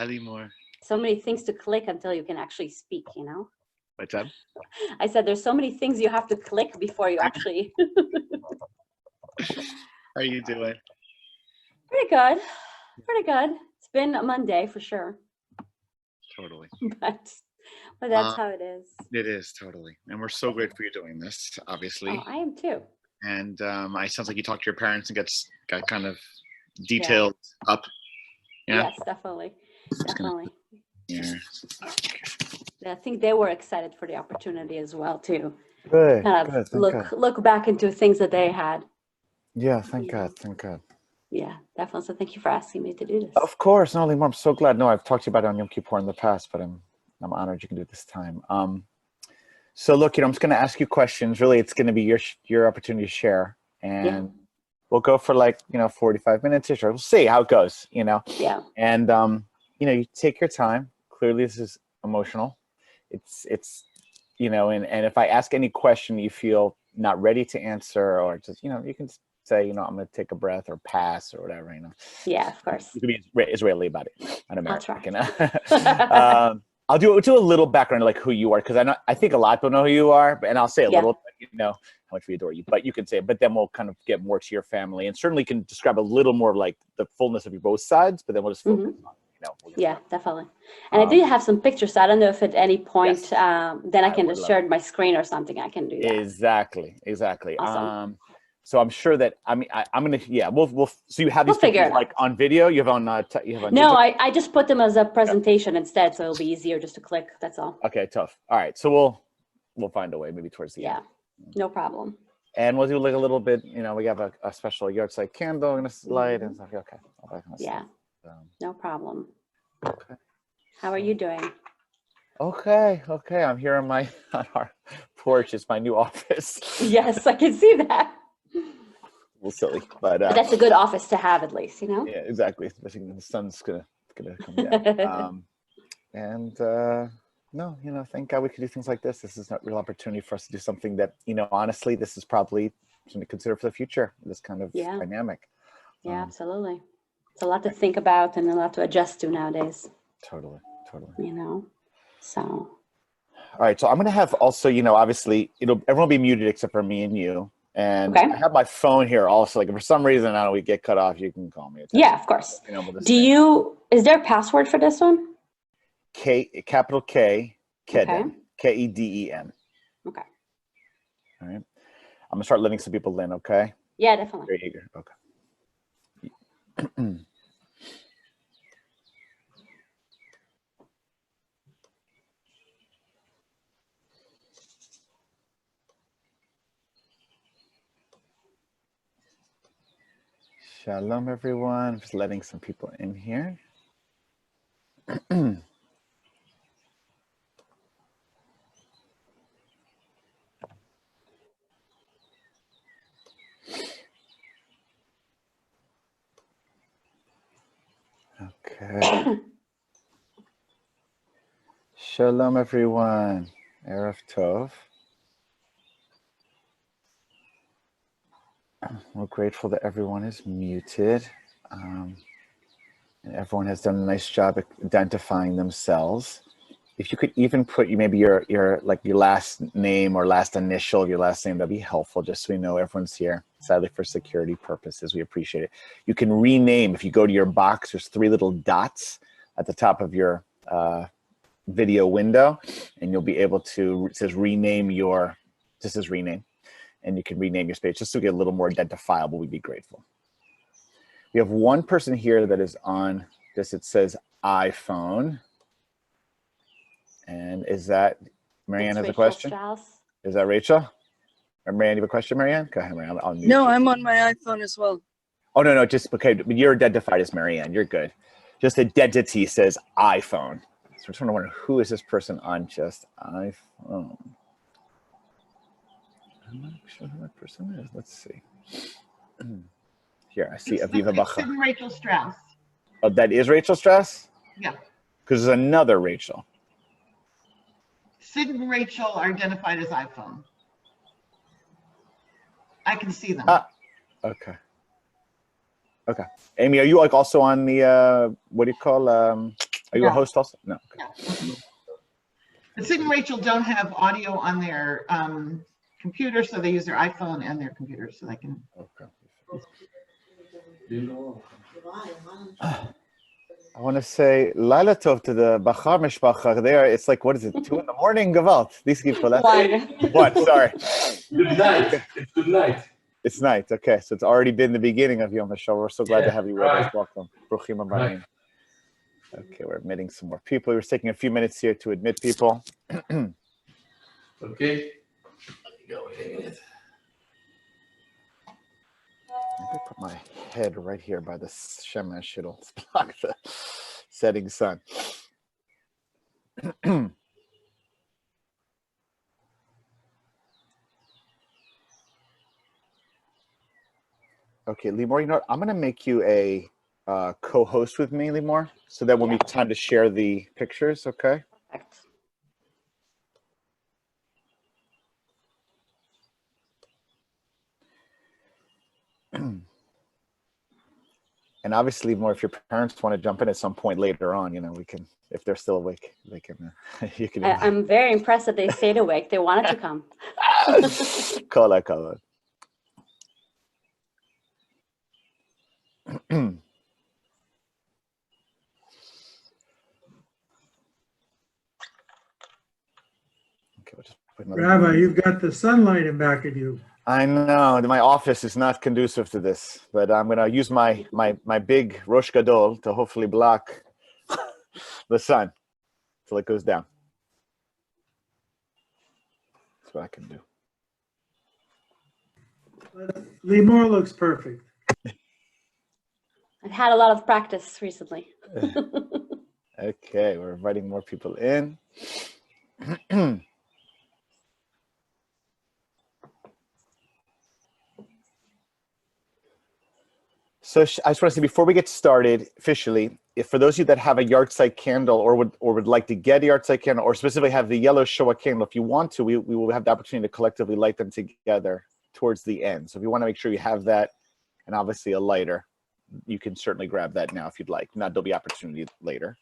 Hi, Limor. So many things to click until you can actually speak, you know? What's up? I said there's so many things you have to click before you actually... How are you doing? Pretty good. Pretty good. It's been a Monday for sure. Totally. But that's how it is. It is, totally. And we're so grateful you're doing this, obviously. Oh, I am too. And it sounds like you talked to your parents and got kind of detailed up. Yeah? Yes, definitely. Definitely. Yeah. I think they were excited for the opportunity as well too. Good. Kind of Good. look back into things that they had. Yeah, thank God. Thank God. Yeah, definitely. So thank you for asking me to do this. Of course, no, Limor, I'm so glad. No, I've talked to you about it on Yom Kippur in the past, but I'm honored you can do it this time. So look, I'm just going to ask you questions. Really, it's going to be your opportunity to share, and we'll go for 45 minutes ish. We'll see how it goes. Yeah. And you take your time. Clearly, this is emotional. It's and if I ask any question you feel not ready to answer, or just you can say I'm going to take a breath or pass or whatever. Yeah, of course. You can be Israeli about it. Not American. I'll try. I'll do a little background, like who you are, because I think a lot of people know who you are, and I'll say a little bit, how much we adore you. But you can say it, but then we'll kind of get more to your family, and certainly can describe a little more of like the fullness of your both sides. But then we'll just focus on, yeah, definitely. And I do have some pictures. So I don't know if at any point, then I can just share my screen or something. I can do that. Exactly. Awesome. So I'm sure that I'm gonna we'll so you have these pictures like on video. You have on no, I just put them as a presentation instead, so it'll be easier just to click. That's all. Okay, tough. All right, so we'll find a way maybe towards the end. No problem. And we'll do like a little bit. We have a special yahrzeit candle in a light and stuff. Okay, all that kind of stuff. No problem. Okay. How are you doing? Okay. I'm here on our porch. It's my new office. Yes, I can see that. A little silly, but that's a good office to have, at least, Yeah, exactly. Especially when the sun's gonna come down. No, thank God we could do things like this. This is a real opportunity for us to do something that, honestly, this is probably something to consider for the future. This kind of dynamic. Yeah, absolutely. It's a lot to think about and a lot to adjust to nowadays. Totally. So. All right. So I'm gonna have also, obviously, everyone will be muted except for me and you. And I have my phone here also. Like if for some reason we get cut off, you can call me. Yeah, of course. Is there a password for this one? Capital K, Keden, K-E-D-E-N. Okay. All right. I'm gonna start letting some people in. Okay. Yeah, definitely. Very eager. Okay. Shalom, everyone. Just letting some people in here. Okay. Shalom, everyone. Erev Tov. We're grateful that everyone is muted, and everyone has done a nice job identifying themselves. If you could even put maybe your last name or last initial of your last name, that'd be helpful, just so we know everyone's here. Sadly, for security purposes, we appreciate it. You can rename. If you go to your box, there's 3 little dots at the top of your video window, and you'll be able to, it says rename this is rename. And you can rename your space just to get a little more identifiable. We'd be grateful. We have one person here that is on this. It says iPhone. And is that Marianne has a question? Strauss. Is that Rachel? Or Marianne, you have a question, Marianne? Go ahead, Marianne. I'll mute No, you. I'm on my iPhone as well. Oh, no, just okay. But you're identified as Marianne. You're good. Just identity says iPhone. So I'm trying to wonder, who is this person on just iPhone? I'm not sure who that person is. Let's see. Here, I see Aviva Bacha. It's Rachel Strauss. Oh, that is Rachel Strauss? Yeah. Because there's another Rachel. Sid and Rachel are identified as iPhone. I can see them. Okay. Amy, are you also on the what do you call Are you a No. host also? No. Okay. No. But Sid and Rachel don't have audio on their computer, so they use their iPhone and their computer, so they can. Okay. I want to say Laila Tov to the Bachar Mishpacha there. It's like, what is it, 2 in the morning? Gewalt. These people. What? Sorry. Good night. It's good night. It's night. Okay. So it's already been the beginning of Yom HaShoah. We're so glad to Yeah, have you with us. right. Welcome. Bruchim Right. Abayim. Okay. We're admitting some more people. We're taking a few minutes here to admit people. Okay. Maybe put my head right here by the Shemesh. It'll block the setting sun. Okay, Limor, you know what? I'm going to make you a co-host with me, Limor, so that when we time to share the pictures, okay? Perfect. And obviously, more if your parents want to jump in at some point later on, you know, we can, if they're still awake, they can, you can. I'm very impressed that they stayed awake. They wanted to come. Kola, kola. Okay, we'll just put another. Rabbi, you've got the sunlight in back of you. I know my office is not conducive to this, but I'm gonna use my big Rosh Gadol to hopefully block the sun till it goes down. That's what I can do. Limor looks perfect. I've had a lot of practice recently. Okay, we're inviting more people in. So I just want to say, before we get started officially, if for those of you that have a yahrzeit candle or would like to get a yahrzeit candle, or specifically have the yellow Shoah candle, if you want to, we will have the opportunity to collectively light them together towards the end. So if you want to make sure you have that, and obviously a lighter, you can certainly grab that now if you'd like. Now there'll be opportunity later.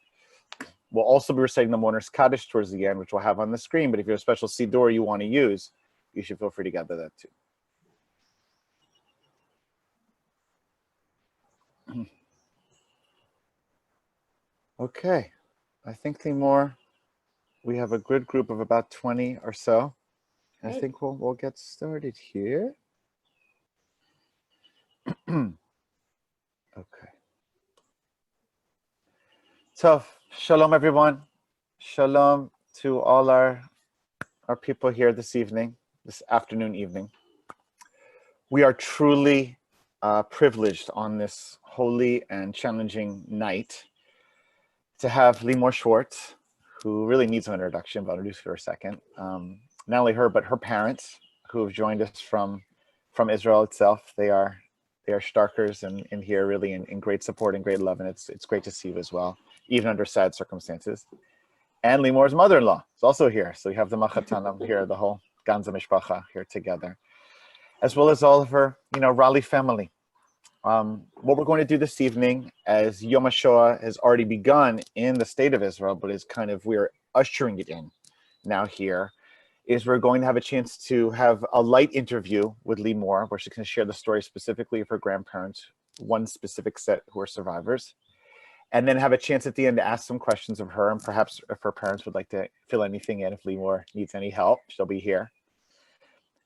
We'll also be reciting the Mourner's Kaddish towards the end, which we'll have on the screen. But if you have a special siddur you want to use, you should feel free to gather that too. Okay, I think Limor, we have a good group of about 20 or so. I Great. think we'll get started here. Okay. So, shalom everyone. Shalom to all our people here this evening, this afternoon, evening. We are truly privileged on this holy and challenging night to have Limor Schwartz, who really needs an introduction, but I'll introduce her for a second. Not only her, but her parents, who have joined us from Israel itself. They are Starkers and here really in great support and great love, and it's great to see you as well, even under sad circumstances. And Limor's mother-in-law is also here, so you have the Machatanam here, the whole Ganza Mishpacha here together, as well as all of her, Raleigh family. What we're going to do this evening, as Yom HaShoah has already begun in the state of Israel, but is we're ushering it in now here, is we're going to have a chance to have a light interview with Limor, where she's going to share the story specifically of her grandparents, one specific set who are survivors, and then have a chance at the end to ask some questions of her, and perhaps if her parents would like to fill anything in, if Limor needs any help, she'll be here.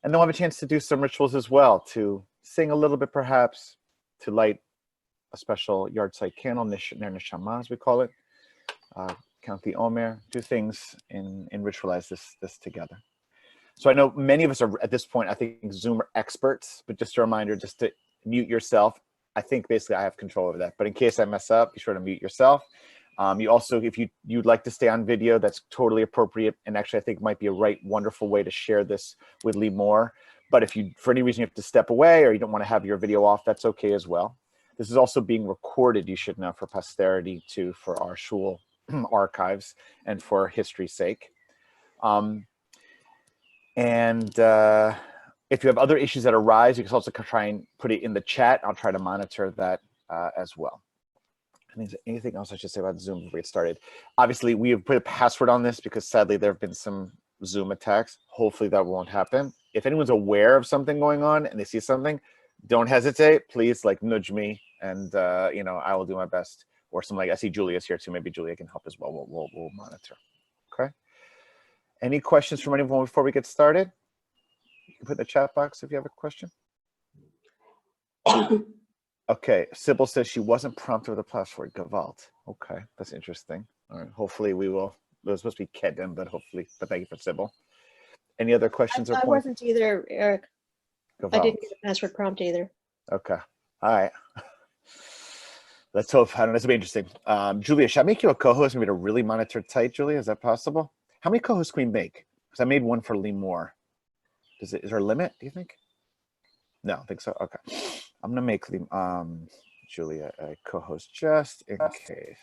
And then we'll have a chance to do some rituals as well, to sing a little bit perhaps, to light a special yahrzeit candle, Ner Neshama, as we call it, count the Omer, do things and ritualize this together. So I know many of us are at this point, I think, Zoom experts, but just a reminder, just to mute yourself. I think basically I have control over that, but in case I mess up, be sure to mute yourself. You also, if you'd like to stay on video, that's totally appropriate, and actually I think might be a wonderful way to share this with Limor. But if you, for any reason, you have to step away or you don't want to have your video off, that's okay as well. This is also being recorded, you should know, for posterity too, for our shul archives and for history's sake. If you have other issues that arise, you can also try and put it in the chat. I'll try to monitor that as well. Anything else I should say about Zoom before we get started? Obviously, we have put a password on this because sadly there have been some Zoom attacks. Hopefully that won't happen. If anyone's aware of something going on and they see something, don't hesitate. Please, like, nudge me, and you know, I will do my best. Or something like, I see Julia's here too. Maybe Julia can help as well. We'll monitor. Okay. Any questions from anyone before we get started? You can put in the chat box if you have a question. Okay, Sybil says she wasn't prompted with a password. Gewalt. Okay, that's interesting. All right, hopefully we will. It was supposed to be Kedem, but hopefully. But thank you for Sybil. Any other questions or I points? wasn't either, Eric. Gewalt. I didn't get a password prompt either. Okay. All right. Let's hope. I don't know. This will be interesting. Julia, should I make you a co-host and we to really monitor tight, Julia? Is that possible? How many co-hosts can we make? Because I made one for Limor. Is there a limit, do you think? No, I think so. Okay. I'm gonna make Julia a co-host just in case.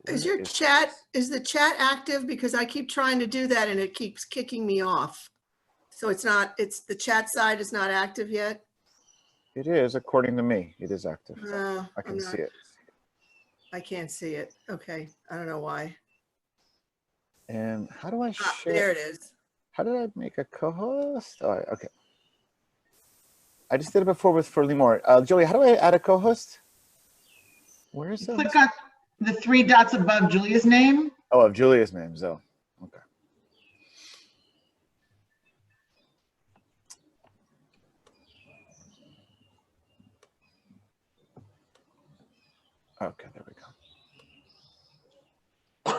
Is the chat active? Because I keep trying to do that and it keeps kicking me off. So it's the chat side is not active yet? It is, according to me. It is active. I can see it. I can't see it. Okay. I don't know why. And how do I share? There it is. How did I make a co-host? Oh, okay. I just did it before for Limor. Julia, how do I add a co-host? Where is it? Click on the 3 dots above Julia's name. Oh, of Julia's name, so okay. Okay, there we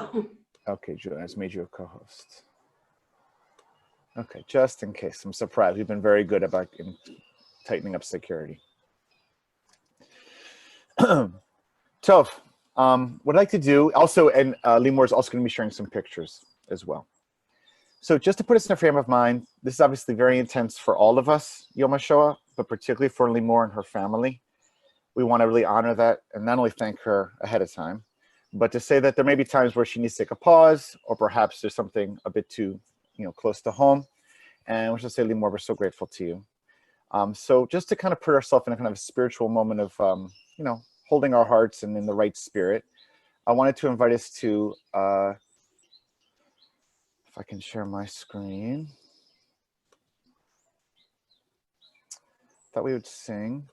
go. Okay, Julia, I just made you a co-host. Okay, just in case. I'm surprised. We've been very good about tightening up security. Tov, what I'd like to do also, and Limor is also going to be sharing some pictures as well. So just to put us in a frame of mind, this is obviously very intense for all of us, Yom HaShoah, but particularly for Limor and her family. We want to really honor that and not only thank her ahead of time, but to say that there may be times where she needs to take a pause, or perhaps there's something a bit too, close to home. And we should say, Limor, we're so grateful to you. So just to kind of put ourselves in a kind of a spiritual moment of, holding our hearts and in the right spirit, I wanted to invite us to, if I can share my screen, thought we would sing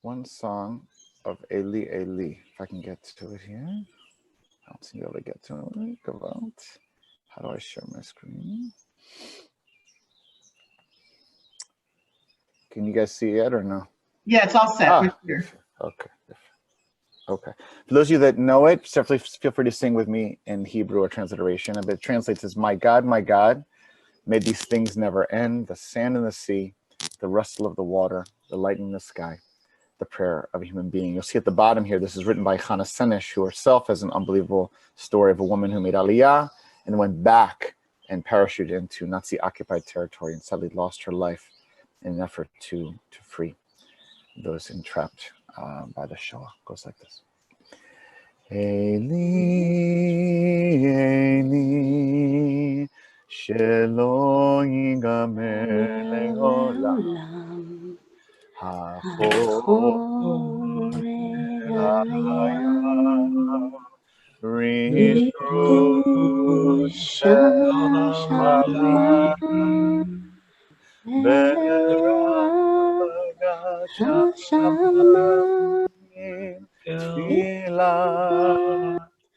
one song of Eli Eli. If I can get to it here. I don't seem to be able to get to it. Gewalt. How do I share my screen? Can you guys see it or no? Yeah, it's all set. We're here. Okay. Okay. For those of you that know it, definitely feel free to sing with me in Hebrew or transliteration. But it translates as, my God, may these things never end. The sand in the sea, the rustle of the water, the lightning in the sky, the prayer of a human being. You'll see at the bottom here, this is written by Hannah Senesh, who herself has an unbelievable story of a woman who made Aliyah and went back and parachuted into Nazi-occupied territory and sadly lost her life in an effort to free those entrapped by the Shoah. It goes like this. Eli, Eli, shelo yigamer le'olam, ha'chorei hayam, rirush hashamayim, beragash hashamayim, tfilah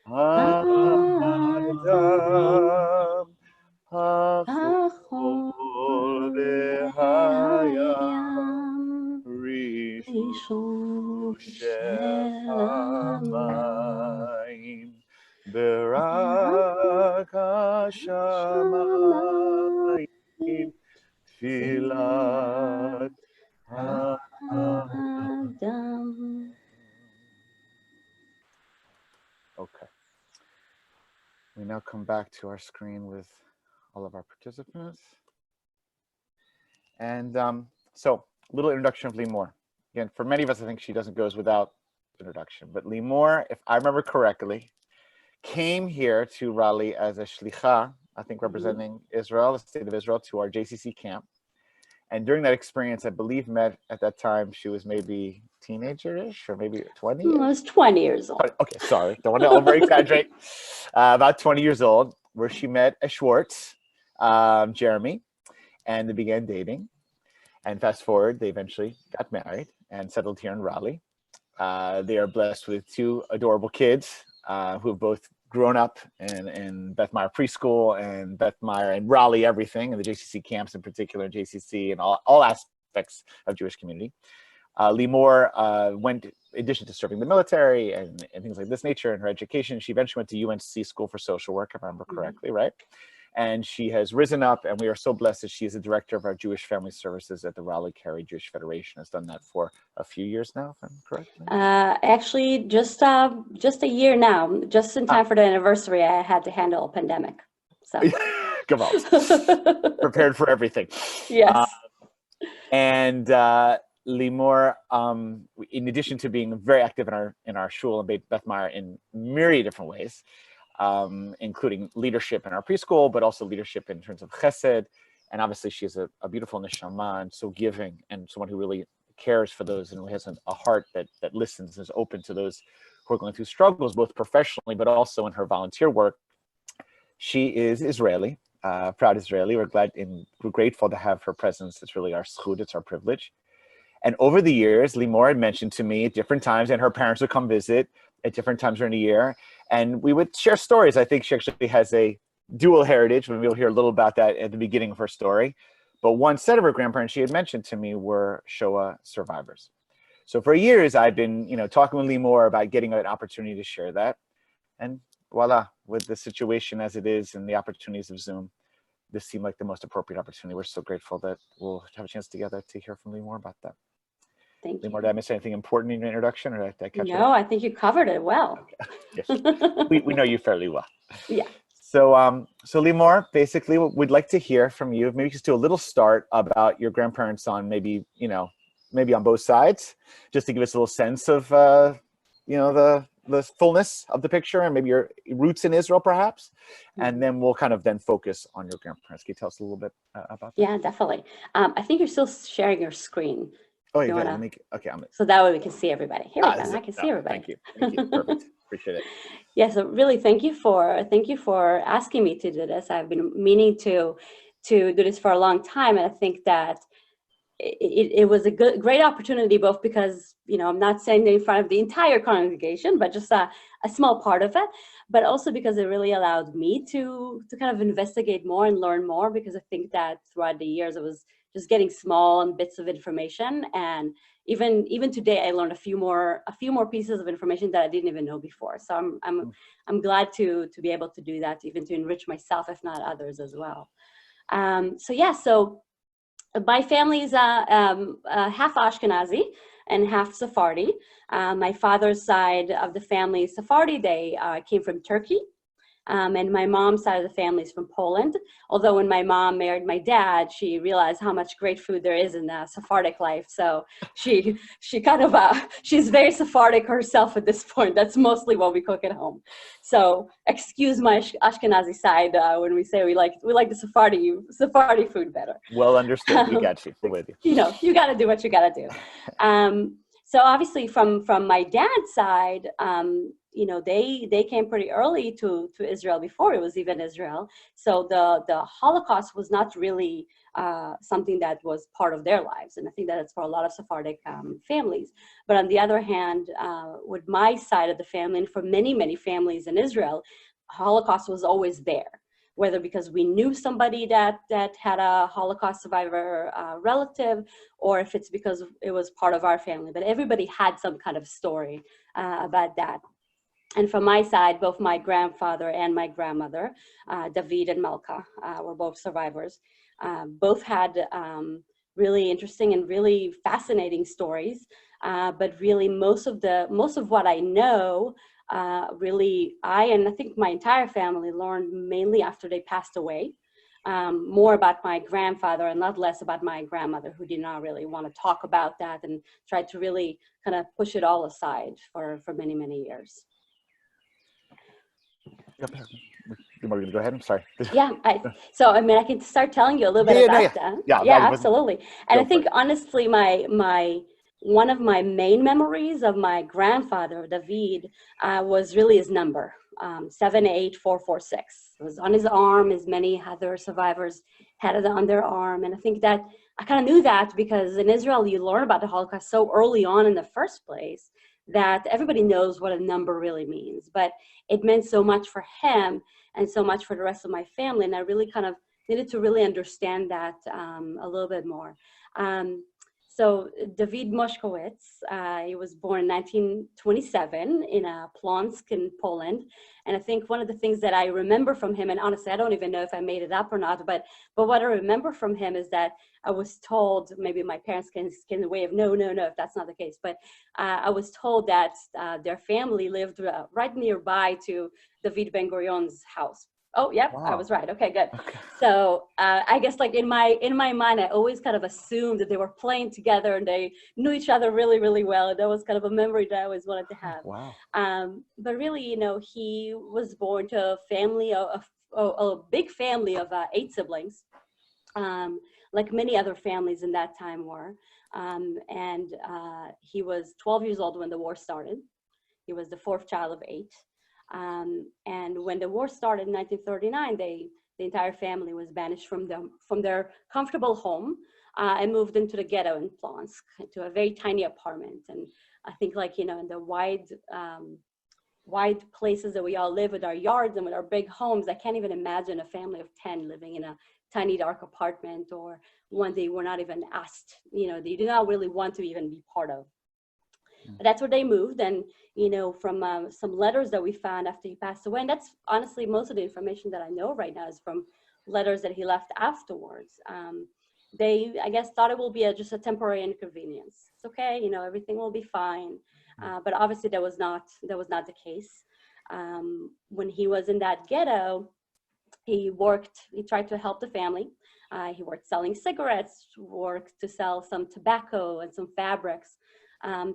ha'adam, ha'chol v'hayam, rishush hashamayim, beragash hashamayim, tfilah ha'adam. Okay. We now come back to our screen with all of our participants. And so, little introduction of Limor. Again, for many of us, I think she doesn't go without introduction. But Limor, if I remember correctly, came here to Raleigh as a shlicha, I think representing Israel, the state of Israel, to our JCC camp. And during that experience, I believe met at that time, she was maybe teenager-ish or maybe 20. I was 20 years old. Okay, sorry. Don't want to over exaggerate. About 20 years old, where she met a Schwartz, Jeremy, and they began dating. And fast forward, they eventually got married and settled here in Raleigh. They are blessed with 2 adorable kids who have both grown up in Beth Meyer preschool and Beth Meyer and Raleigh, everything, and the JCC camps in particular, JCC and all aspects of Jewish community. Limor went, in addition to serving the military and things like this nature in her education, she eventually went to UNC School for Social Work, if I remember correctly, right? And she has risen up, and we are so blessed that she is the director of our Jewish Family Services at the Raleigh Cary Jewish Federation. Has done that for a few years now, if I'm correct. Actually, just a year now. Just in time for the anniversary, I had to handle a pandemic. So come on, prepared for everything. Yes. And Limor, in addition to being very active in our shul and Beth Meyer in myriad different ways, including leadership in our preschool, but also leadership in terms of chesed. And obviously she is a beautiful neshama and so giving and someone who really cares for those and who has a heart that listens and is open to those who are going through struggles, both professionally, but also in her volunteer work. She is Israeli, proud Israeli. We're glad and we're grateful to have her presence. It's really our schut, it's our privilege. And over the years, Limor had mentioned to me at different times, and her parents would come visit at different times during the year, and we would share stories. I think she actually has a dual heritage, and we'll hear a little about that at the beginning of her story. But one set of her grandparents she had mentioned to me were Shoah survivors. So for years, I've been, talking with Limor about getting an opportunity to share that. And voila, with the situation as it is and the opportunities of Zoom, this seemed like the most appropriate opportunity. We're so grateful that we'll have a chance together to hear from Limor about that. Thank you. Limor, did I miss anything important in your introduction, or did I catch it? No, I think you covered it well. Okay. Yes. we know you fairly well. Yeah. So, so Limor, basically, we'd like to hear from you. Maybe just do a little start about your grandparents on maybe on both sides, just to give us a little sense of, the fullness of the picture and maybe your roots in Israel, perhaps. And then we'll kind of then focus on your grandparents. Can you tell us a little bit about that? Yeah, definitely. I think you're still sharing your screen. Oh, yeah, let me, okay. So that way we can see everybody. Here we go. I can see everybody. Thank you. Perfect. Appreciate it. Yeah, so really thank you for asking me to do this. I've been meaning to do this for a long time, and I think that it was a great opportunity, both because I'm not saying in front of the entire congregation, but just a small part of it, but also because it really allowed me to kind of investigate more and learn more, because I think that throughout the years I was just getting small and bits of information, and even today I learned a few more pieces of information that I didn't even know before. So I'm glad to be able to do that, even to enrich myself, if not others as well. So my family is half Ashkenazi and half Sephardi. My father's side of the family is Sephardi. They came from Turkey. And my mom's side of the family is from Poland. Although when my mom married my dad, she realized how much great food there is in Sephardic life. So she kind of, she's very Sephardic herself at this point. That's mostly what we cook at home. So excuse my Ashkenazi side when we say we like the Sephardi food better. Well understood. We got you. We're with you. You got to do what you got to do. So obviously from my dad's side, they came pretty early to Israel before it was even Israel. So the Holocaust was not really something that was part of their lives. And I think that it's for a lot of Sephardic families. But on the other hand, with my side of the family, and for many, many families in Israel, Holocaust was always there. Whether because we knew somebody that had a Holocaust survivor relative, or if it's because it was part of our family. But everybody had some kind of story about that. And from my side, both my grandfather and my grandmother, David and Malka, were both survivors. Both had really interesting and really fascinating stories. But really most of what I know, really I think my entire family learned mainly after they passed away. More about my grandfather and not less about my grandmother, who did not really want to talk about that and tried to really kind of push it all aside for many, many years. You want me to go ahead? I'm sorry. Yeah, so I mean, I can start telling you a little bit Yeah, no, about that. Yeah, Yeah, that was- absolutely. And go I think for it. honestly, one of my main memories of my grandfather, David, was really his number, 78446. It was on his arm, as many other survivors had it on their arm. And I think that I kind of knew that because in Israel, you learn about the Holocaust so early on in the first place that everybody knows what a number really means. But it meant so much for him and so much for the rest of my family. And I really kind of needed to really understand that a little bit more. So David Moshkowitz, he was born in 1927 in Plonsk in Poland. And I think one of the things that I remember from him, and honestly, I don't even know if I made it up or not, but what I remember from him is that I was told, maybe my parents can wave, no, if that's not the case, but I was told that their family lived right nearby to David Ben-Gurion's house. Oh, yep, wow. I was right. Okay, good. Okay. So I guess like in my mind, I always kind of assumed that they were playing together and they knew each other really, really well. And that was kind of a memory that I always wanted to have. Wow. But really, you know, he was born to a family, a big family of 8 siblings, like many other families in that time were. And he was 12 years old when the war started. He was the 4th child of 8. And when the war started in 1939, the entire family was banished from their comfortable home and moved into the ghetto in Plonsk, to a very tiny apartment. And I think, like, you know, in the wide places that we all live with our yards and with our big homes, I can't even imagine a family of 10 living in a tiny dark apartment, or one they were not even asked, you know, they did not really want to even be part of. But that's where they moved. And, you know, from some letters that we found after he passed away, and that's honestly most of the information that I know right now is from letters that he left afterwards. They, I guess, thought it will be just a temporary inconvenience. It's okay, you know, everything will be fine. But obviously that was not the case. When he was in that ghetto, he tried to help the family. He worked selling cigarettes, worked to sell some tobacco and some fabrics,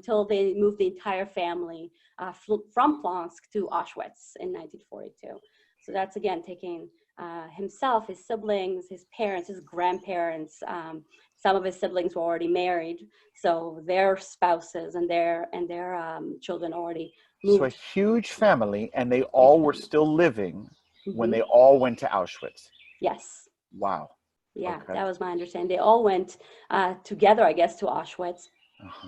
till they moved the entire family from Plonsk to Auschwitz in 1942. So that's, again, taking himself, his siblings, his parents, his grandparents. Some of his siblings were already married, so their spouses and their children already moved. So a huge family, and they all were still living when they all went to Auschwitz. Yes. Wow. Yeah, okay. That was my understanding. They all went together, I guess, to Auschwitz.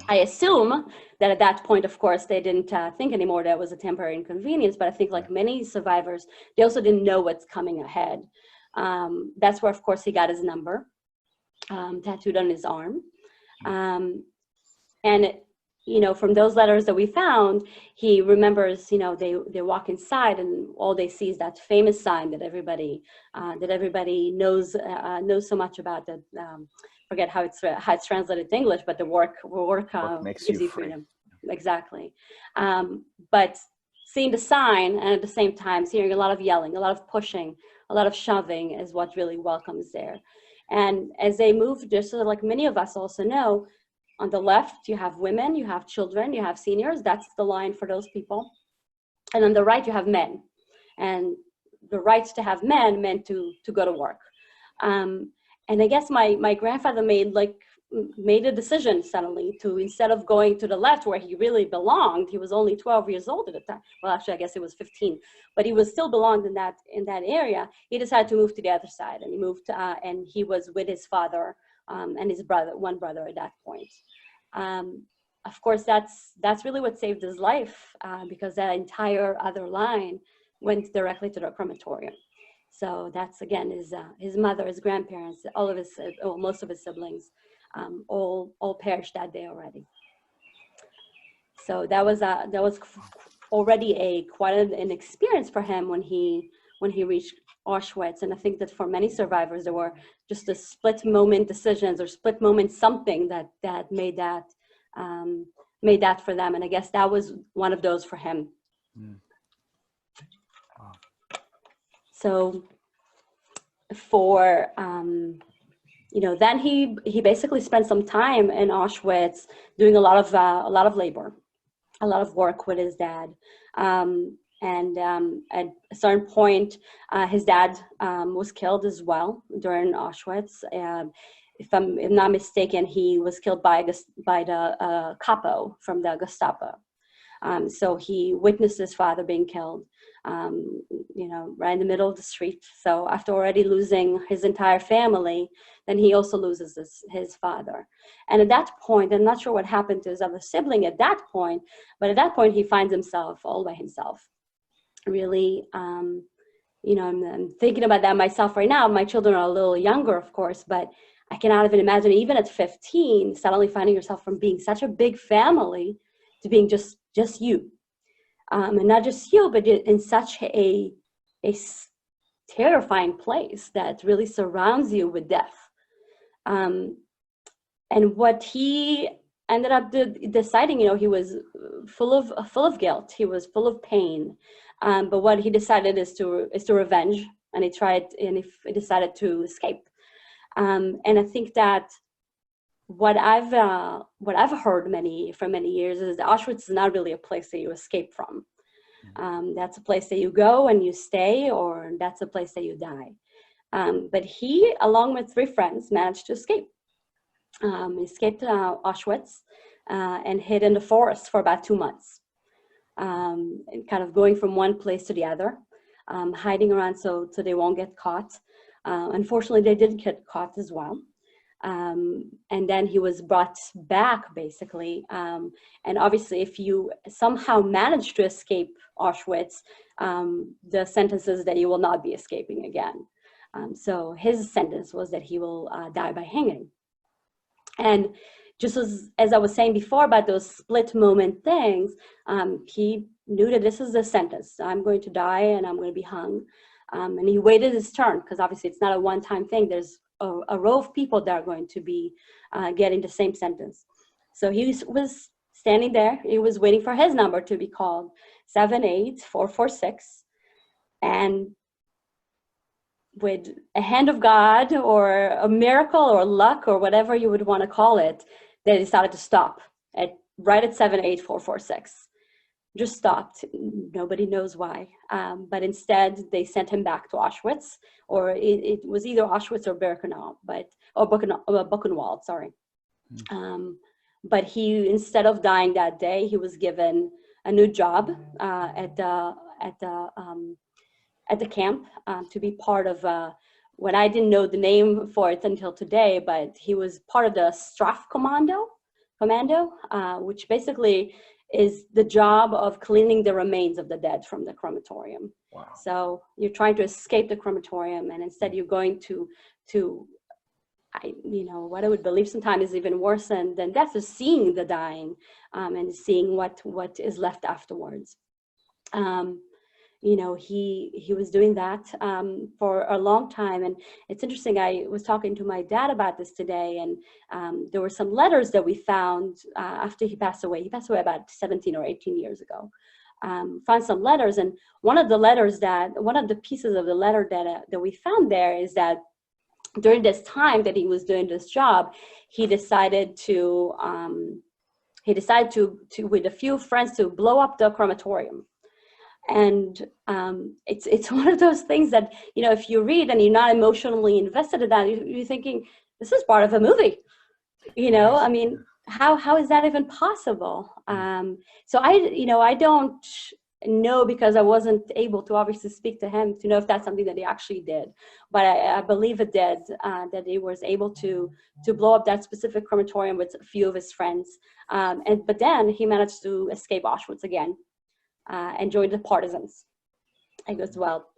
I assume that at that point, of course, they didn't think anymore that was a temporary inconvenience, but I think, like many survivors, they also didn't know what's coming ahead. That's where, of course, he got his number tattooed on his arm. And, you know, from those letters that we found, he remembers, you know, they walk inside and all they see is that famous sign that everybody knows so much about, that forget how it's translated to English, but the work makes gives you you free. freedom. Exactly. But seeing the sign and at the same time hearing a lot of yelling, a lot of pushing, a lot of shoving is what really welcomes there. And as they move, just so like many of us also know, on the left, you have women, you have children, you have seniors. That's the line for those people. And on the right, you have men. And the right to have men meant to go to work. And I guess my grandfather made a decision suddenly to, instead of going to the left where he really belonged, he was only 12 years old at the time. Well, actually, I guess he was 15, but he was still belonged in that area. He decided to move to the other side, and he moved, and he was with his father and his one brother at that point. Of course, that's really what saved his life, because that entire other line went directly to the crematorium. So that's, again, his mother, his grandparents, most of his siblings, all perished that day already. So that was already quite an experience for him when he reached Auschwitz. And I think that for many survivors, there were just a split moment decisions or split moment something that made that for them. And I guess that was one of those for him. Wow. So for then he basically spent some time in Auschwitz doing a lot of labor, a lot of work with his dad. And at a certain point, his dad was killed as well during Auschwitz. If I'm not mistaken, he was killed by the capo from the Gestapo. So he witnessed his father being killed, right in the middle of the street. So after already losing his entire family, then he also loses his father. And at that point, I'm not sure what happened to his other sibling at that point, but at that point he finds himself all by himself. Really, I'm thinking about that myself right now. My children are a little younger, of course, but I cannot even imagine, even at 15, suddenly finding yourself from being such a big family to being just you. And not just you, but in such a terrifying place that really surrounds you with death. And what he ended up deciding, he was full of guilt. He was full of pain. But what he decided is to revenge, and he decided to escape. And I think that what I've heard for many years is that Auschwitz is not really a place that you escape from. That's a place that you go and you stay, or that's a place that you die. But he, along with 3 friends, managed to escape. He escaped Auschwitz and hid in the forest for about 2 months, and kind of going from one place to the other, hiding around so they won't get caught. Unfortunately, they did get caught as well. And then he was brought back, basically. And obviously, if you somehow manage to escape Auschwitz, the sentence is that you will not be escaping again. So his sentence was that he will die by hanging. And just as I was saying before about those split moment things, he knew that this is the sentence. I'm going to die and I'm going to be hung. And he waited his turn, because obviously it's not a one-time thing. There's a row of people that are going to be getting the same sentence. So he was standing there. He was waiting for his number to be called, 78446. And with a hand of God or a miracle or luck or whatever you would want to call it, they decided to stop right at 78446. Just stopped. Nobody knows why. But instead, they sent him back to Auschwitz, or it was either Auschwitz or Birkenau, Buchenwald, sorry. But he, instead of dying that day, he was given a new job at the camp to be part of what I didn't know the name for it until today, but he was part of the Strafkommando, which basically is the job of cleaning the remains of the dead from the crematorium. Wow. So you're trying to escape the crematorium, and instead you're going to what I would believe sometimes is even worse than death, is seeing the dying and seeing what is left afterwards. He was doing that for a long time. And it's interesting, I was talking to my dad about this today, and there were some letters that we found after he passed away. He passed away about 17 or 18 years ago. Found some letters, and one of the pieces of the letter that we found there is that during this time that he was doing this job, he decided to with a few friends to blow up the crematorium. And it's one of those things that, if you read and you're not emotionally invested in that, you're thinking, this is part of a movie. I mean, how is that even possible? So I don't know, because I wasn't able to obviously speak to him to know if that's something that he actually did. But I believe it did, that he was able to blow up that specific crematorium with a few of his friends. But then he managed to escape Auschwitz again. And joined the partisans as well.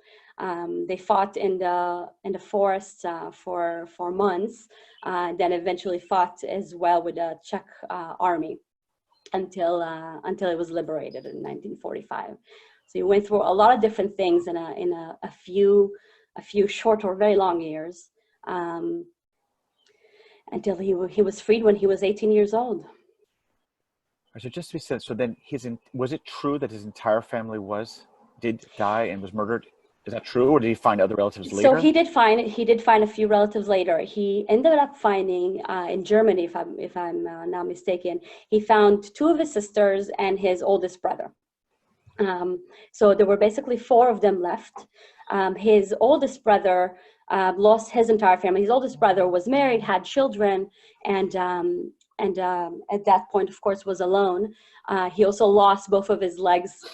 They fought in the forest for months, then eventually fought as well with the Czech army until it was liberated in 1945. So he went through a lot of different things in a few short or very long years, until he was freed when he was 18 years old. So just to be said, so then was it true that his entire family did die and was murdered? Is that true, or did he find other relatives later? So he did find a few relatives later. He ended up finding in Germany, if I'm not mistaken, he found 2 of his sisters and his oldest brother. So there were basically 4 of them left. His oldest brother lost his entire family. His oldest brother was married, had children, and at that point, of course, was alone. He also lost both of his legs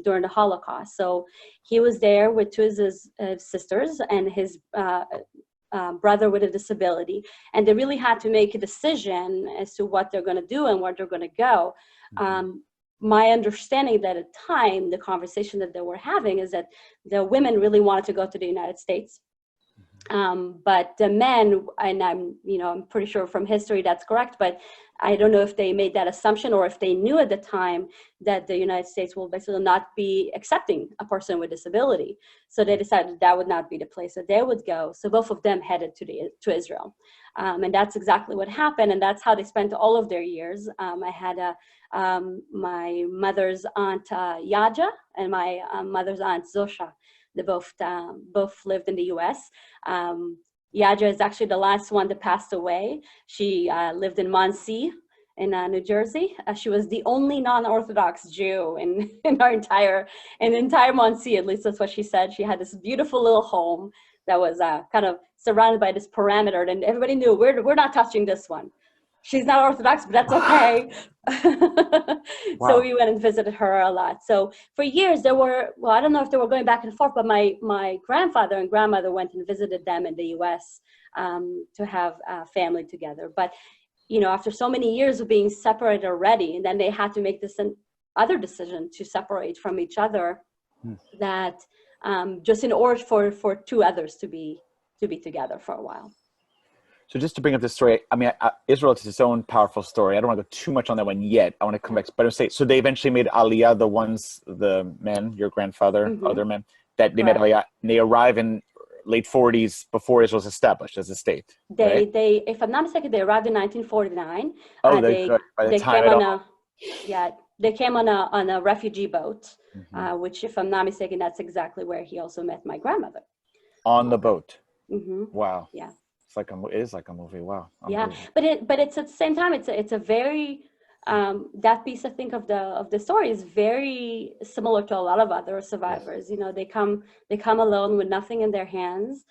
during the Holocaust. So he was there with 2 of his sisters and his brother with a disability. And they really had to make a decision as to what they're going to do and where they're going to go. My understanding that at the time, the conversation that they were having is that the women really wanted to go to the United States. But the men, and I'm pretty sure from history that's correct, but I don't know if they made that assumption or if they knew at the time that the United States will basically not be accepting a person with disability. So they decided that would not be the place that they would go. So both of them headed to Israel. And that's exactly what happened. And that's how they spent all of their years. I had my mother's aunt, Yaja, and my mother's aunt, Zosha. They both lived in the U.S. Yaja is actually the last one that passed away. She lived in Muncie in New Jersey. She was the only non-Orthodox Jew in our entire Muncie, at least that's what she said. She had this beautiful little home that was kind of surrounded by this perimeter, and everybody knew we're not touching this one. She's not Orthodox, but that's okay. Wow. So we went and visited her a lot. So for years there were, well, I don't know if they were going back and forth, but my grandfather and grandmother went and visited them in the US to have family together. But, after so many years of being separated already, and then they had to make this other decision to separate from each other, that just in order for 2 others to be together for a while. So just to bring up this story, I mean, Israel is its own powerful story. I don't want to go too much on that one yet. I want to come back, but I would say, so they eventually made Aliyah, the men, your grandfather, other men, that they made Aliyah, and they arrive in late 40s before Israel was established as a state. They, if I'm not mistaken, they arrived in 1949. Oh, they came on a refugee boat, which, if I'm not mistaken, that's exactly where he also met my grandmother. On the boat. Wow. Yeah. It is like a movie. Wow. Yeah, but it's at the same time, it's a very that piece, I think, of the story is very similar to a lot of other survivors. They come alone with nothing in their hands,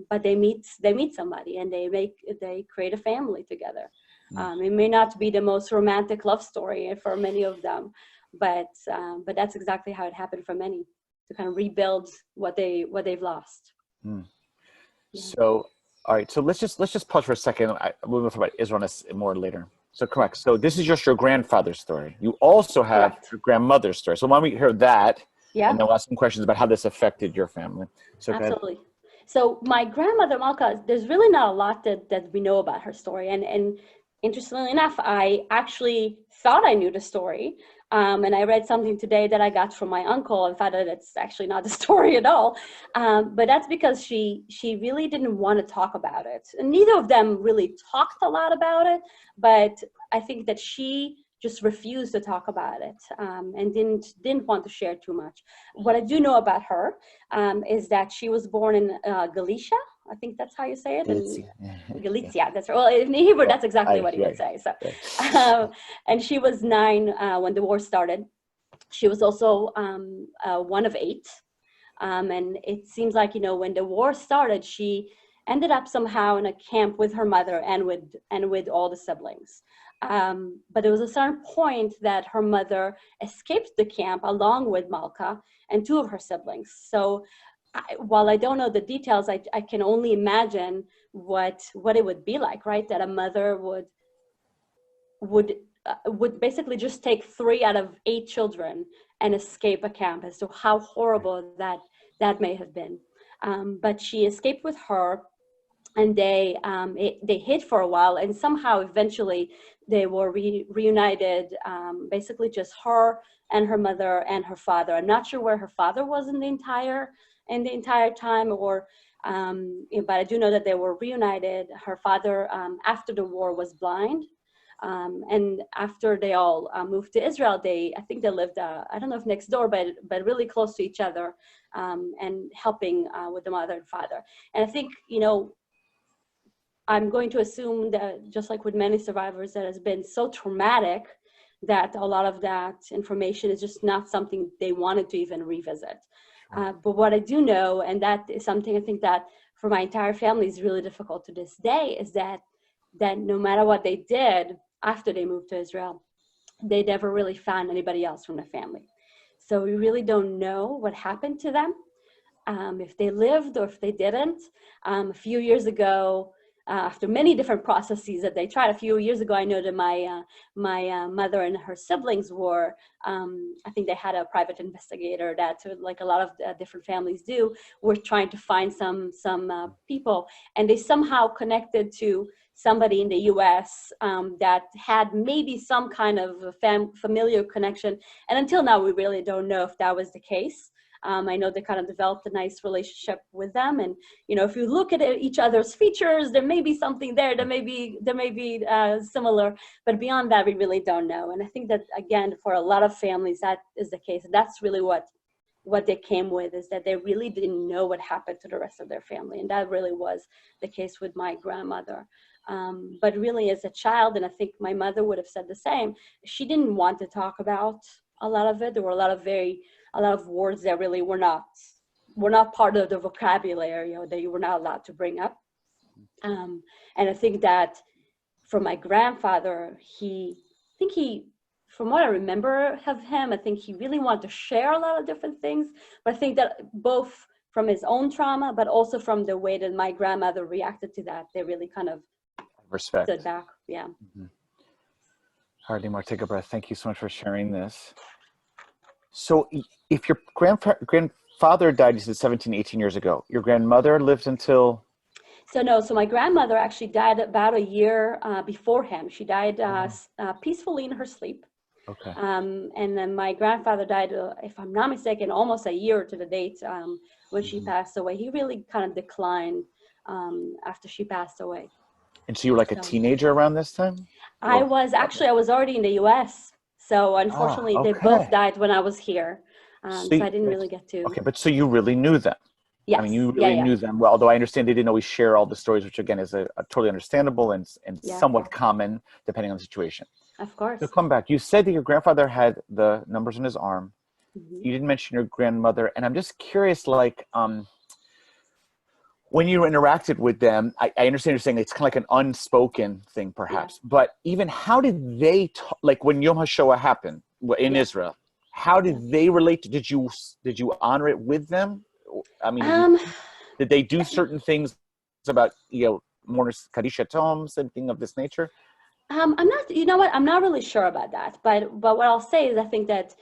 but they meet somebody and they create a family together. It may not be the most romantic love story for many of them, but that's exactly how it happened for many, to kind of rebuild what they've lost. Yeah. So. All right, so let's just pause for a second. We'll talk about Israel more later. So correct. So this is just your grandfather's story. You also have your grandmother's story. So why don't we hear that? Yeah. And then we'll ask some questions about how this affected your family. So absolutely. So my grandmother Malka, there's really not a lot that we know about her story. And interestingly enough, I actually thought I knew the story. And I read something today that I got from my uncle and found that it's actually not the story at all. But that's because she really didn't want to talk about it. And neither of them really talked a lot about it, but I think that she just refused to talk about it and didn't want to share too much. What I do know about her is that she was born in Galicia. I think that's how you say it. Galicia, that's right. Well, in Hebrew, that's exactly what you would say. So, and she was 9 when the war started. She was also one of 8. And it seems like, when the war started, she ended up somehow in a camp with her mother and with all the siblings. But there was a certain point that her mother escaped the camp along with Malka and 2 of her siblings. So while I don't know the details, I can only imagine what it would be like, right? That a mother would basically just take 3 out of 8 children and escape a camp, as to how horrible that may have been. But she escaped with her, and they hid for a while, and somehow eventually they were reunited, basically just her and her mother and her father. I'm not sure where her father was in the entire time, or but I do know that they were reunited. Her father, after the war, was blind, and after they all moved to Israel, I think they lived I don't know if next door, but really close to each other, and helping with the mother and father. And I think, I'm going to assume that, just like with many survivors, that has been so traumatic that a lot of that information is just not something they wanted to even revisit. But what I do know, and that is something I think that for my entire family is really difficult to this day, is that no matter what they did after they moved to Israel, they never really found anybody else from the family. So we really don't know what happened to them, if they lived or if they didn't. A few years ago, after many different processes that they tried, a few years ago, I know that my mother and her siblings were, I think they had a private investigator that, like a lot of different families do, were trying to find some people, and they somehow connected to somebody in the US that had maybe some kind of familial connection. And until now, we really don't know if that was the case. I know they kind of developed a nice relationship with them, and if you look at each other's features, there may be something there. There may be similar, but beyond that, we really don't know. And I think that again, for a lot of families, that is the case. That's really what they came with, is that they really didn't know what happened to the rest of their family, and that really was the case with my grandmother. But really, as a child, and I think my mother would have said the same, she didn't want to talk about a lot of it. There were a lot of words that really were not part of the vocabulary, that you were not allowed to bring up. And I think that for my grandfather, from what I remember of him, I think he really wanted to share a lot of different things. But I think that both from his own trauma, but also from the way that my grandmother reacted to that, they really kind of stood back. Yeah. Mm-hmm. All right, Limor, take a breath. Thank you so much for sharing this. So if your grandfather died, you said 17, 18 years ago, your grandmother lived until? So my grandmother actually died about a year before him. She died peacefully in her sleep. Okay. And then my grandfather died, if I'm not mistaken, almost a year to the date when she passed away. He really kind of declined after she passed away. And so you were like a teenager around this time? I was already in the US. So unfortunately, they both died when I was here. So I didn't really get to. Okay, but so you really knew them. Yes. I mean, you really knew them well, although I understand they didn't always share all the stories, which again is a totally understandable and somewhat common depending on the situation. Of course. So come back. You said that your grandfather had the numbers on his arm. Mm-hmm. You didn't mention your grandmother. And I'm just curious, like, when you interacted with them, I understand you're saying it's kind of like an unspoken thing, perhaps. Yeah. But even how did they, like when Yom HaShoah happened in Israel, how did they relate to, did you honor it with them? I mean, did they do certain things about, mourners Kaddish Tom, something of this nature? I'm not, I'm not really sure about that. But what I'll say is I think that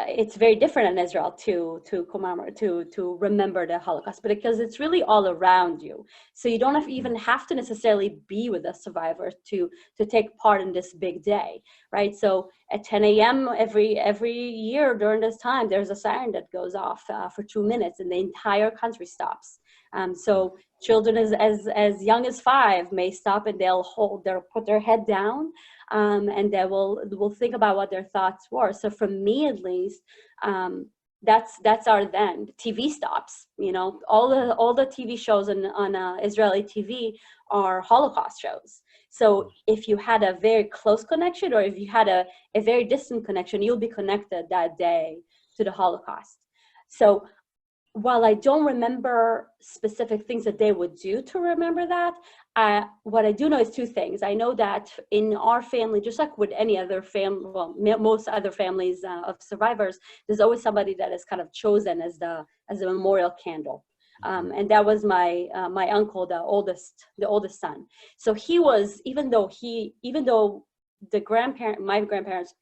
it's very different in Israel to commemorate, to remember the Holocaust, but because it's really all around you. So you don't even have to necessarily be with the survivors to take part in this big day, right? So at 10 a.m. every year during this time, there's a siren that goes off for 2 minutes, and the entire country stops. So children as young as 5 may stop, and they'll put their head down, and they will think about what their thoughts were. So for me, at least, that's our then. TV stops. All the TV shows on Israeli TV are Holocaust shows. So if you had a very close connection, or if you had a very distant connection, you'll be connected that day to the Holocaust. So while I don't remember specific things that they would do to remember that, what I do know is 2 things. I know that in our family, just like with any other family, well, most other families of survivors, there's always somebody that is kind of chosen as the memorial candle. And that was my uncle, the oldest son. So he was, even though my grandparents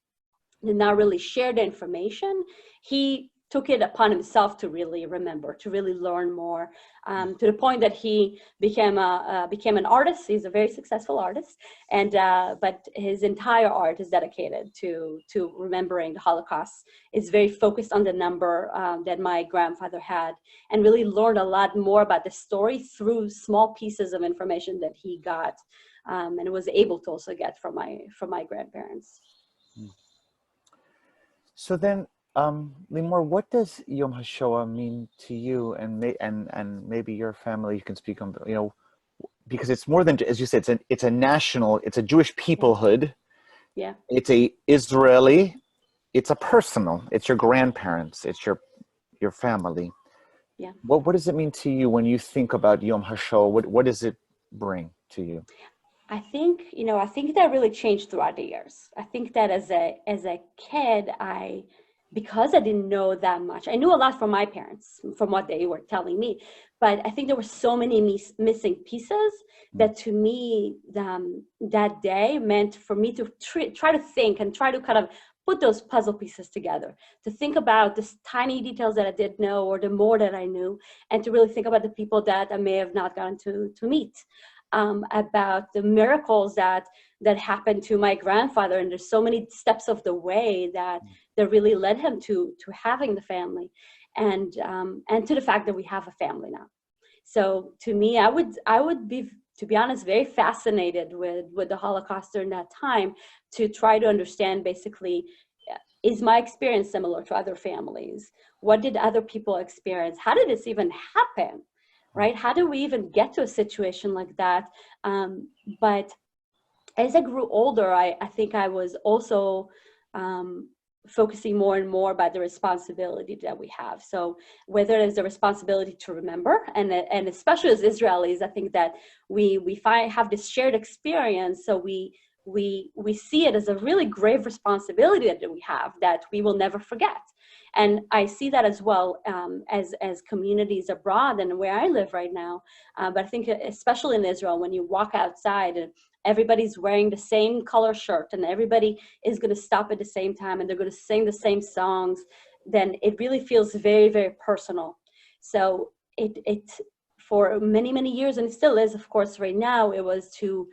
did not really share the information, he took it upon himself to really remember, to really learn more, to the point that he became an artist. He's a very successful artist, and but his entire art is dedicated to remembering the Holocaust. It's very focused on the number that my grandfather had, and really learned a lot more about the story through small pieces of information that he got, and was able to also get from my grandparents. So then, Limor, what does Yom HaShoah mean to you, and maybe your family? You can speak on, because it's more than, as you said, it's a national, it's a Jewish peoplehood Yeah. It's a Israeli, it's a personal, it's your grandparents, it's your family. Yeah. What does it mean to you when you think about Yom HaShoah? What does it bring to you? I think, I think that really changed throughout the years. I think that as a kid, because I didn't know that much, I knew a lot from my parents, from what they were telling me, but I think there were so many missing pieces that to me, that day meant for me to try to think and try to kind of put those puzzle pieces together, to think about the tiny details that I did know or the more that I knew, and to really think about the people that I may have not gotten to meet. About the miracles that happened to my grandfather, and there's so many steps of the way that really led him to having the family, and to the fact that we have a family now. So to me, I would be, to be honest, very fascinated with the Holocaust during that time, to try to understand basically, is my experience similar to other families? What did other people experience? How did this even happen? Right? How do we even get to a situation like that? But as I grew older, I think I was also focusing more and more about the responsibility that we have. So whether it's the responsibility to remember, and especially as Israelis, I think that we have this shared experience. So we see it as a really grave responsibility that we have, that we will never forget. And I see that as well as communities abroad and where I live right now. But I think especially in Israel, when you walk outside and everybody's wearing the same color shirt and everybody is going to stop at the same time and they're going to sing the same songs, then it really feels very, very personal. So it for many, many years, and it still is, of course, right now, it was to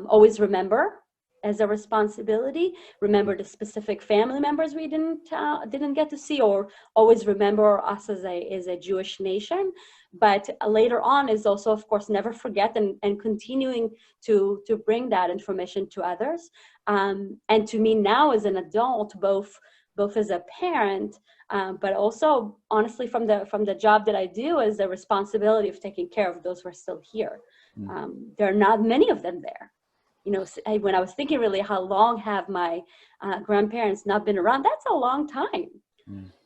always remember as a responsibility, remember the specific family members we didn't get to see, or always remember us as a Jewish nation. But later on is also, of course, never forget and continuing to bring that information to others. And to me now as an adult, both as a parent, but also honestly from the job that I do, is the responsibility of taking care of those who are still here. There are not many of them there. When I was thinking really how long have my grandparents not been around, that's a long time.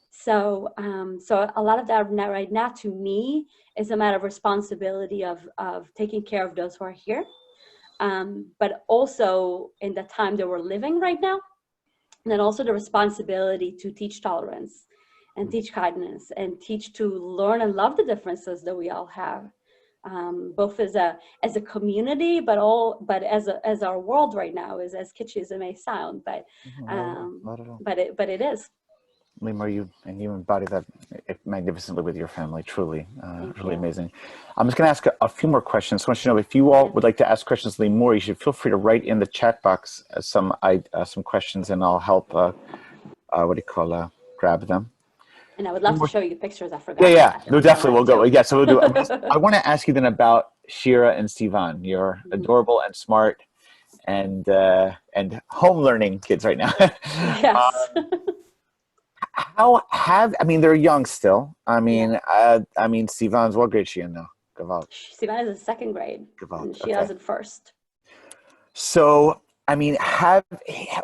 So a lot of that right now to me is a matter of responsibility of taking care of those who are here. But also in the time that we're living right now, and then also the responsibility to teach tolerance and teach kindness and teach to learn and love the differences that we all have. Both as a community, but as our world right now is, as kitschy as it may sound, but it is. Limor, you embody that magnificently with your family. Truly, really amazing. I'm just going to ask a few more questions. I want you to know, if you all would like to ask questions to Limor, you should feel free to write in the chat box some questions, and I'll help. Grab them. And I would love to show you pictures. I forgot. Yeah. No, definitely. We'll go. Yeah. So we'll do. I want to ask you then about Shira and Sivan. You're adorable and smart and home learning kids right now. Yes. They're young still. Sivan's, what grade is she in now? Gewalt. Sivan is in second grade. Gewalt. And she is in first. So,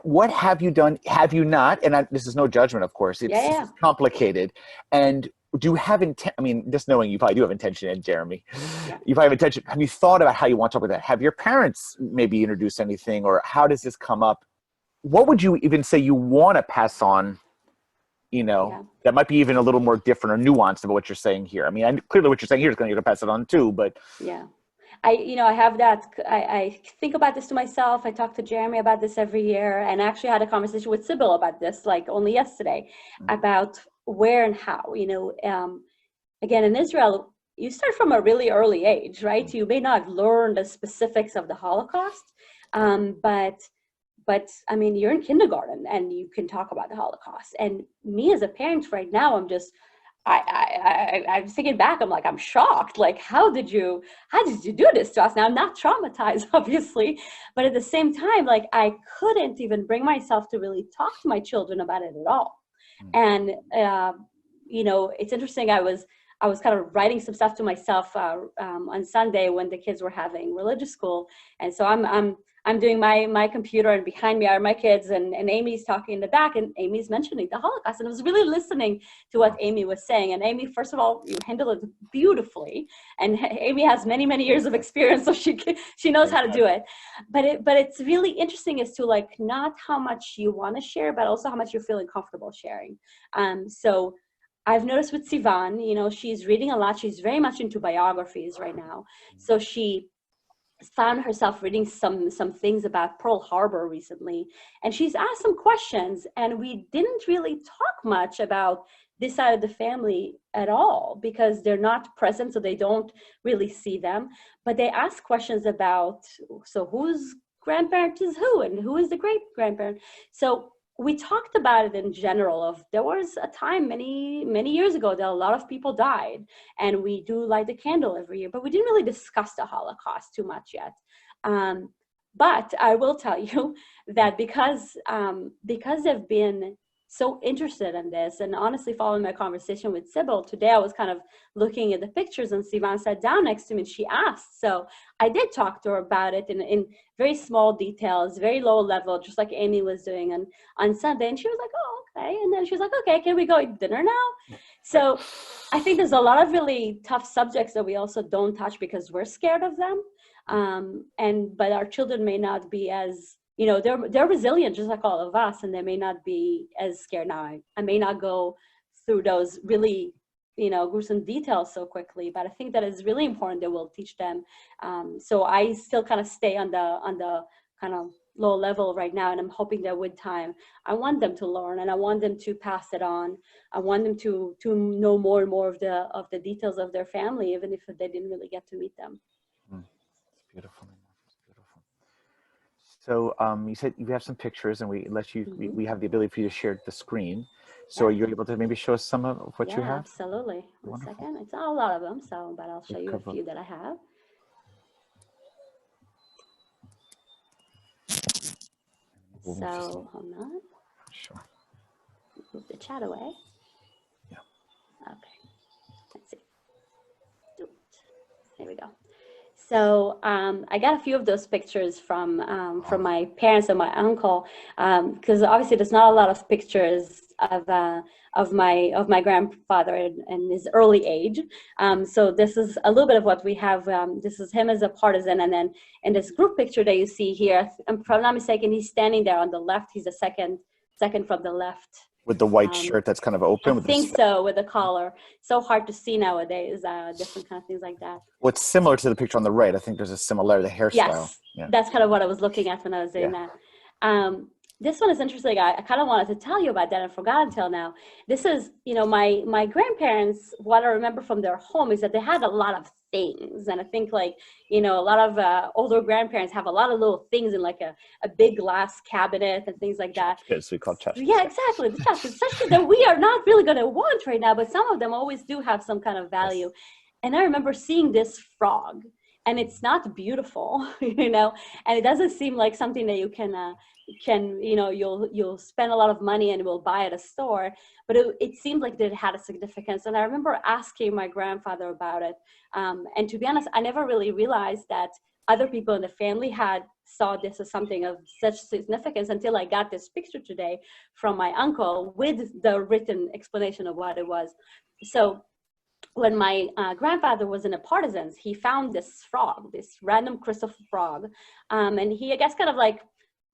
what have you done? Have you not? And this is no judgment, of course. It's complicated. And do you have intent? Just knowing you probably do have intention, and Jeremy, you probably have intention. Have you thought about how you want to talk about that? Have your parents maybe introduced anything, or how does this come up? What would you even say you want to pass on? That might be even a little more different or nuanced about what you're saying here. Clearly what you're saying here is you're going to pass it on too, but yeah. I have that. I think about this to myself. I talk to Jeremy about this every year, and I actually had a conversation with Sybil about this, like only yesterday, about where and how. Again, in Israel, you start from a really early age, right? You may not have learned the specifics of the Holocaust, but you're in kindergarten and you can talk about the Holocaust. And me as a parent right now, I'm thinking back, I'm shocked. Like, how did you do this to us? Now, I'm not traumatized, obviously, but at the same time, I couldn't even bring myself to really talk to my children about it at all. And, it's interesting. I was kind of writing some stuff to myself on Sunday when the kids were having religious school. And so I'm I'm doing my computer, and behind me are my kids, and Amy's talking in the back, and Amy's mentioning the Holocaust. And I was really listening to what Amy was saying. And Amy, first of all, you handled it beautifully. And Amy has many, many years of experience, so she knows how to do it. But it's really interesting as to like not how much you want to share, but also how much you're feeling comfortable sharing. So I've noticed with Sivan, you know, she's reading a lot. She's very much into biographies right now. So she found herself reading some things about Pearl Harbor recently, and she's asked some questions, and we didn't really talk much about this side of the family at all because they're not present, so they don't really see them. But they ask questions about, so whose grandparent is who, and who is the great grandparent? So we talked about it in general of there was a time many years ago that a lot of people died, and we do light the candle every year, but we didn't really discuss the Holocaust too much yet. But I will tell you that because they've been so interested in this, and honestly following my conversation with Sybil today, I was kind of looking at the pictures, and Sivan sat down next to me and she asked. So I did talk to her about it in very small details, very low level, just like Amy was doing on Sunday. And she was like, oh, okay. And then she was like, okay, can we go eat dinner now? So I think there's a lot of really tough subjects that we also don't touch because we're scared of them. But our children may not be as, you know, they're resilient just like all of us, and they may not be as scared now. I may not go through those really, you know, gruesome details so quickly, but I think that it's really important that we'll teach them. So I still kind of stay on the kind of low level right now, and I'm hoping that with time, I want them to learn, and I want them to pass it on. I want them to know more and more of the details of their family, even if they didn't really get to meet them. It's beautiful. So you said you have some pictures, and we have the ability for you to share the screen. So are you able to maybe show us some of what you have? Absolutely. One Wonderful. second. It's not a lot of them, but I'll show you a few that I have. So hold on. Sure. Move the chat away. Yeah. Okay. Let's see. There we go. So I got a few of those pictures from my parents and my uncle, because obviously there's not a lot of pictures of my grandfather in his early age. So this is a little bit of what we have. This is him as a partisan, and then in this group picture that you see here, if I'm not mistaken, he's standing there on the left. He's the second from the left. With the white shirt that's kind of open? I think so, with the collar. So hard to see nowadays, different kind of things like that. Well, it's similar to the picture on the right. I think there's a similarity, the hairstyle. Yes, yeah. That's kind of what I was looking at when I was doing that. This one is interesting. I kind of wanted to tell you about that and forgot until now. This is, you know, my grandparents, what I remember from their home is that they had a lot of things. And I think, like, you know, a lot of older grandparents have a lot of little things in like a big glass cabinet and things like that. Yes, we call tchotchkes. Yeah, exactly. The tchotchkes, especially that we are not really going to want right now, but some of them always do have some kind of value. Yes. And I remember seeing this frog, and it's not beautiful, you know, and it doesn't seem like something that you can you know, you'll spend a lot of money and will buy at a store, but it seemed like it had a significance. And I remember asking my grandfather about it. And to be honest, I never really realized that other people in the family saw this as something of such significance until I got this picture today from my uncle with the written explanation of what it was. So when my grandfather was in the Partisans, he found this frog, this random crystal frog. And he, I guess, kind of like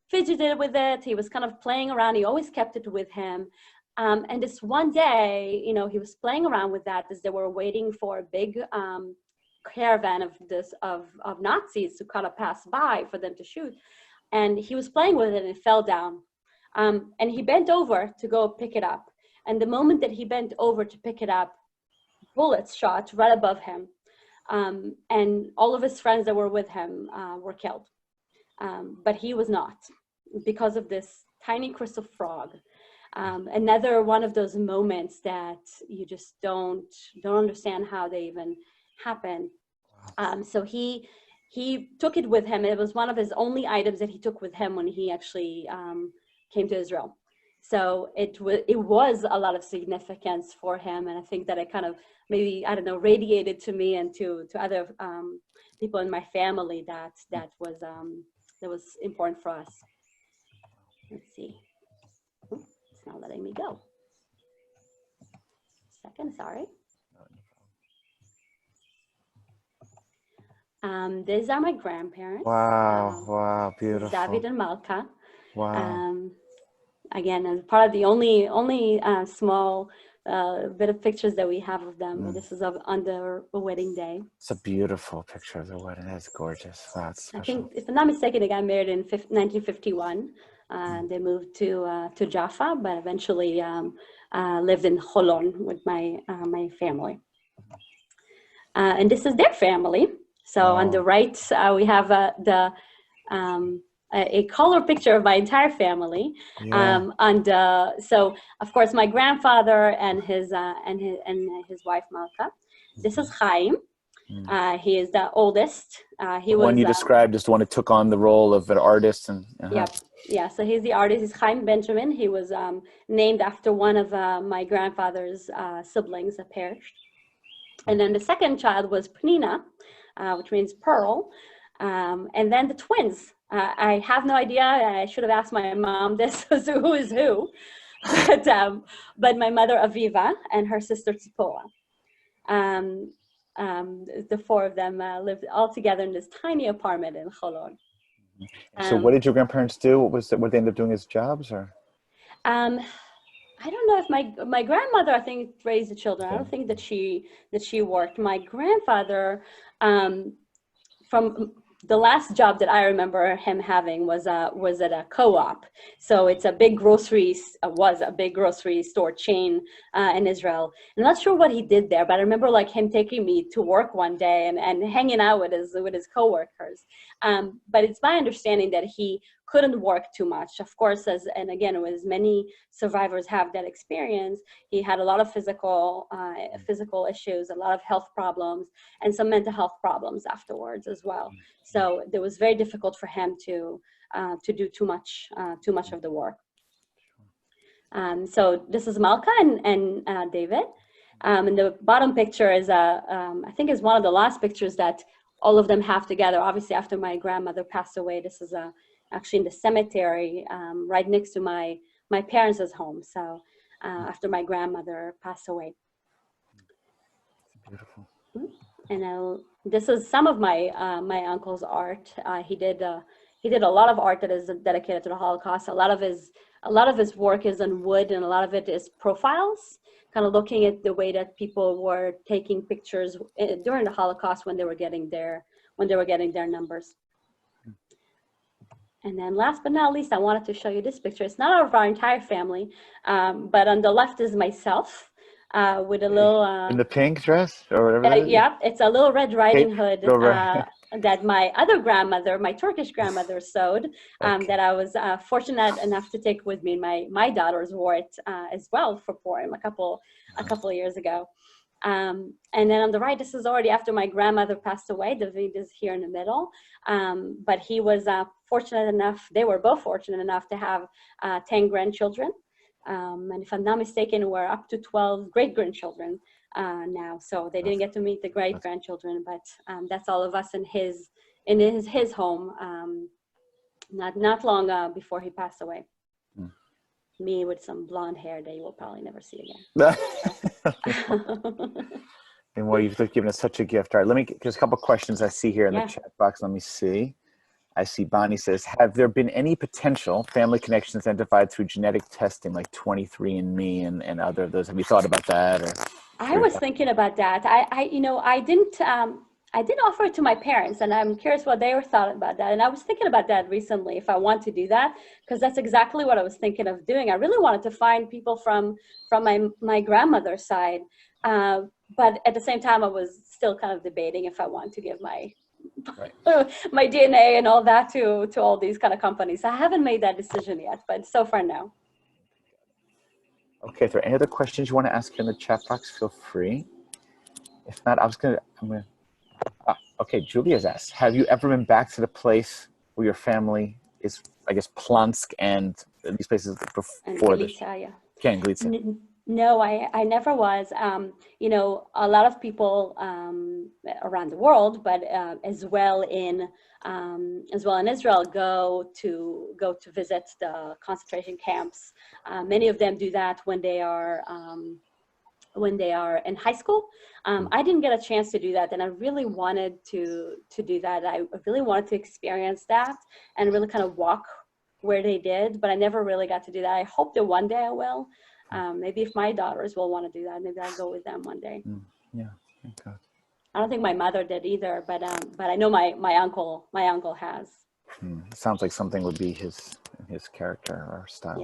fidgeted with it. He was kind of playing around. He always kept it with him. And this one day, you know, he was playing around with that as they were waiting for a big caravan of Nazis to kind of pass by for them to shoot. And he was playing with it and it fell down. And he bent over to go pick it up. And the moment that he bent over to pick it up, bullets shot right above him. And all of his friends that were with him were killed. But he was not, because of this tiny crystal frog. Another one of those moments that you just don't understand how they even happen. So he took it with him. It was one of his only items that he took with him when he actually came to Israel. So it was a lot of significance for him, and I think that it kind of maybe, I don't know, radiated to me and to other people in my family that was important for us. Let's see. It's not letting me go. Second, sorry. These are my grandparents. Wow, wow, beautiful. David and Malka. Wow. Again, as part of the only small bit of pictures that we have of them. But this is on their wedding day. It's a beautiful picture of the wedding. That's gorgeous. Wow, it's special. I think, if I'm not mistaken, they got married in 1951. They moved to Jaffa, but eventually lived in Holon with my family. And this is their family. So on the right, we have a color picture of my entire family. Yeah. So of course my grandfather and his wife Malka. This is Chaim. He is the oldest. He was one you described as the one who took on the role of an artist and. Yeah. So he's the artist. He's Chaim Benjamin. He was named after one of my grandfather's siblings that perished. And then the second child was Penina, which means pearl. And then the twins. I have no idea. I should have asked my mom this, who is who. But my mother Aviva and her sister Tzipora. The four of them lived all together in this tiny apartment in Holon. So what did your grandparents do? What they end up doing as jobs, or? I don't know if my grandmother, I think, raised the children. I don't think that she worked. My grandfather, from the last job that I remember him having was at a co-op. So it's a big was a big grocery store chain in Israel. I'm not sure what he did there, but I remember like him taking me to work one day and hanging out with his coworkers. But it's my understanding that he couldn't work too much. Of course, as many survivors have that experience, he had a lot of physical issues, a lot of health problems, and some mental health problems afterwards as well. So it was very difficult for him to do too much of the work. So this is Malka and David. And the bottom picture is I think is one of the last pictures that all of them have together. Obviously, after my grandmother passed away, this is actually in the cemetery right next to my parents' home. So after my grandmother passed away. Beautiful. And this is some of my uncle's art. He did a lot of art that is dedicated to the Holocaust. A lot of his work is in wood, and a lot of it is profiles, kind of looking at the way that people were taking pictures during the Holocaust when they were getting their numbers. And then last but not least, I wanted to show you this picture. It's not of our entire family, but on the left is myself with a little... in the pink dress or whatever that is? Yeah, it's a little Red Riding Hood that my other grandmother, my Turkish grandmother, sewed, that I was fortunate enough to take with me. My daughters wore it as well for Purim a couple of years ago. And then on the right, this is already after my grandmother passed away. David is here in the middle. But he was they were both fortunate enough to have 10 grandchildren. And if I'm not mistaken, we're up to 12 great-grandchildren now. So they didn't get to meet the great-grandchildren, but that's all of us in his home, not long before he passed away. Me with some blonde hair that you will probably never see again. And well, you've given us such a gift. All right, there's a couple of questions I see here in the chat box. Let me see. I see Bonnie says, have there been any potential family connections identified through genetic testing like 23andMe and other of those? Have you thought about that? Or I was thinking about that. I didn't offer it to my parents, and I'm curious what they thought about that. And I was thinking about that recently, if I want to do that, because that's exactly what I was thinking of doing. I really wanted to find people from my grandmother's side, but at the same time, I was still kind of debating if I want to give my my DNA and all that to all these kind of companies. I haven't made that decision yet, but so far, no. Okay, if there are any other questions you want to ask in the chat box, feel free. If not, okay, Julia's asked, have you ever been back to the place where your family is, I guess, Plansk and these places before this? Yeah. Glica. No, I never was. You know, a lot of people around the world, but as well in Israel, go to visit the concentration camps. Many of them do that when they are in high school. I didn't get a chance to do that, and I really wanted to do that. I really wanted to experience that and really kind of walk where they did, but I never really got to do that. I hope that one day I will. Maybe if my daughters will want to do that, maybe I'll go with them one day. Yeah. Okay. I don't think my mother did either, but I know my uncle has. Sounds like something would be his character or style.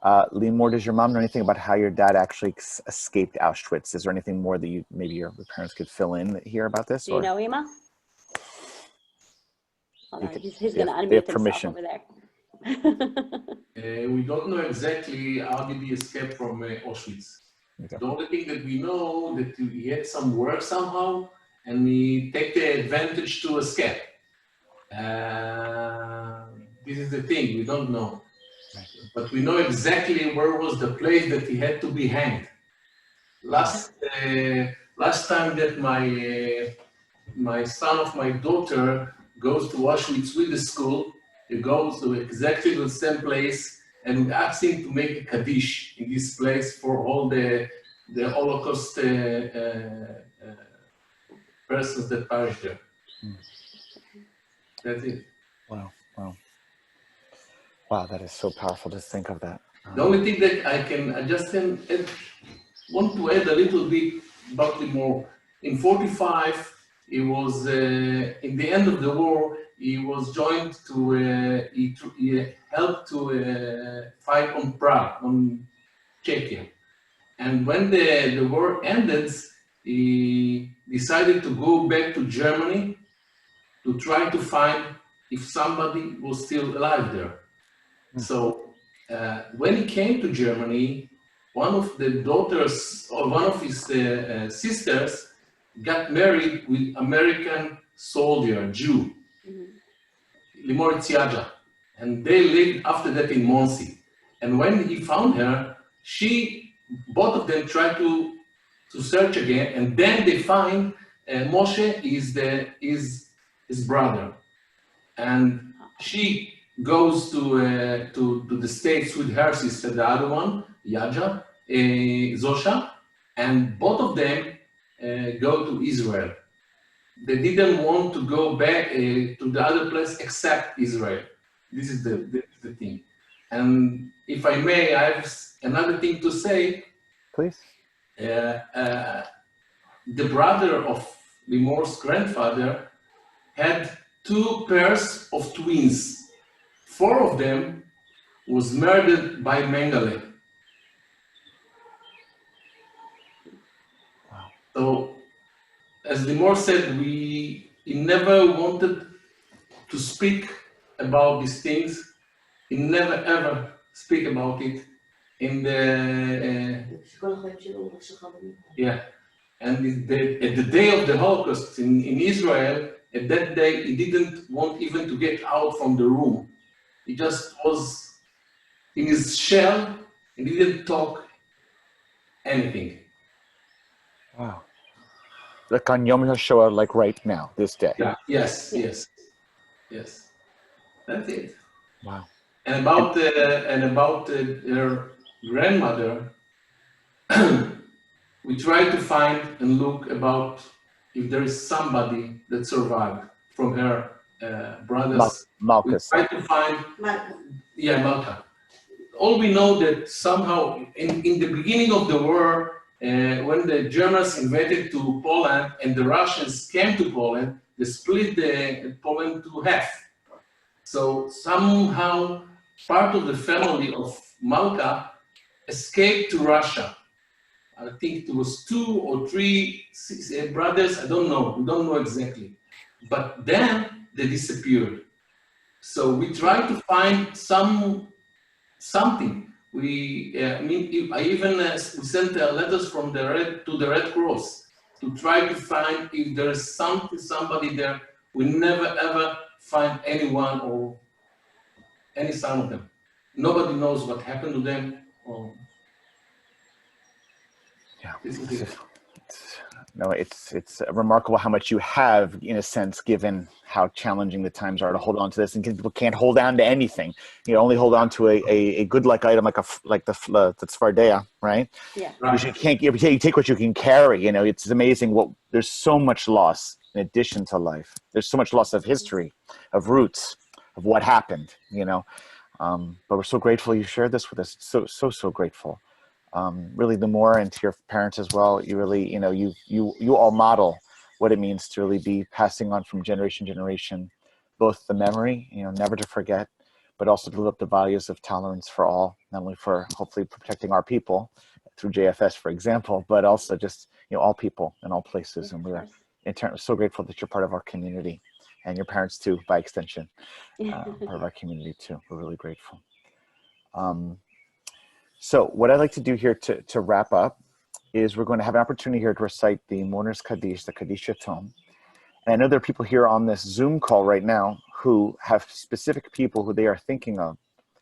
Yeah. Limor, does your mom know anything about how your dad actually escaped Auschwitz? Is there anything more that maybe your parents could fill in here about this? Do you know, Ima? Hold on, he's going to they unmute have himself permission. over there. We don't know exactly how did he escape from Auschwitz. Okay. The only thing that we know that he had some work somehow, and he take the advantage to escape. This is the thing, we don't know. But we know exactly where was the place that he had to be hanged. Last time that my son of my daughter goes to Auschwitz with the school, he goes to exactly the same place, and we asked him to make a Kaddish in this place for all the Holocaust persons that perished there. That's it. Wow, that is so powerful to think of that. The only thing that I just want to add a little bit about Limor. In 45, he was in the end of the war. He was joined to he helped to fight on Prague, on Czechia, and when the war ended, he decided to go back to Germany to try to find if somebody was still alive there. So when he came to Germany, one of the daughters or one of his sisters got married with American soldier, Jew, Limor Tsiaja, and they lived after that in Monsey. And when he found her, both of them tried to search again, and then they find Moshe is his brother, and she goes to the States with her sister, the other one, Yaja, Zosha, and both of them go to Israel. They didn't want to go back to the other place except Israel. This is the thing. And if I may, I have another thing to say. Please. The brother of Limor's grandfather had 2 pairs of twins. 4 of them was murdered by Mengele. Wow. So, as Limor said, he never wanted to speak about these things. He never ever speak about it. In the and at the day of the Holocaust in Israel, at that day he didn't want even to get out from the room. He just was in his shell and didn't talk anything. Wow. Like on Yom HaShoah, like right now, this day. Yeah. Yes. That's it. Wow. And about her grandmother, we try to find and look about if there is somebody that survived from her brothers. Malchus. We try to find, Malka. All we know that somehow in the beginning of the war, when the Germans invaded to Poland and the Russians came to Poland, they split Poland to half. So somehow part of the family of Malka escaped to Russia. I think it was 2 or 3 brothers, I don't know, we don't know exactly. But then they disappeared. So we try to find something. We sent letters from to the Red Cross to try to find if there's somebody there. We never ever find anyone or any sign of them. Nobody knows what happened to them. No, it's remarkable how much you have, in a sense, given how challenging the times are, to hold on to this. And people can't hold on to anything. You know, only hold on to a good like item like the tzfardea, right? Yeah. Because you can't you take what you can carry. You know, it's amazing what there's so much loss in addition to life. There's so much loss of history, of roots, of what happened. You know, but we're so grateful you shared this with us. So grateful. Really, Limor, and to your parents as well, you really, you know, you all model what it means to really be passing on from generation to generation, both the memory, you know, never to forget, but also to live up the values of tolerance for all, not only for hopefully protecting our people through JFS, for example, but also just, you know, all people in all places. And we're in turn so grateful that you're part of our community, and your parents too, by extension, part of our community too. We're really grateful. So what I'd like to do here to wrap up is we're going to have an opportunity here to recite the Mourner's Kaddish, the Kaddish Tome. And I know there are people here on this Zoom call right now who have specific people who they are thinking of,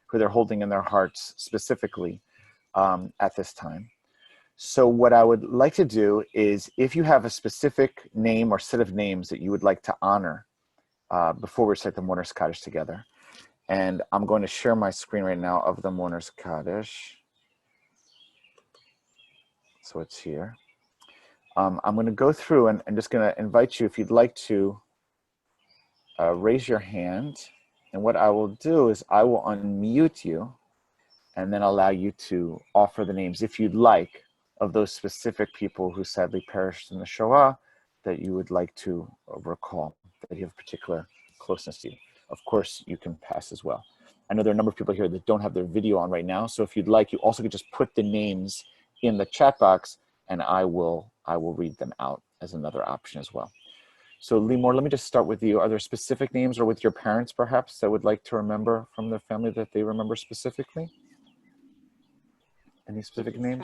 who they're holding in their hearts specifically at this time. So what I would like to do is, if you have a specific name or set of names that you would like to honor before we recite the Mourner's Kaddish together, and I'm going to share my screen right now of the Mourner's Kaddish. So it's here. I'm going to go through and I'm just going to invite you, if you'd like to raise your hand. And what I will do is I will unmute you and then allow you to offer the names, if you'd like, of those specific people who sadly perished in the Shoah that you would like to recall, that you have particular closeness to. Of course, you can pass as well. I know there are a number of people here that don't have their video on right now. So if you'd like, you also could just put the names in the chat box, and I will read them out as another option as well. So Limor, let me just start with you. Are there specific names, or with your parents perhaps, that would like to remember from their family that they remember specifically? Any specific names?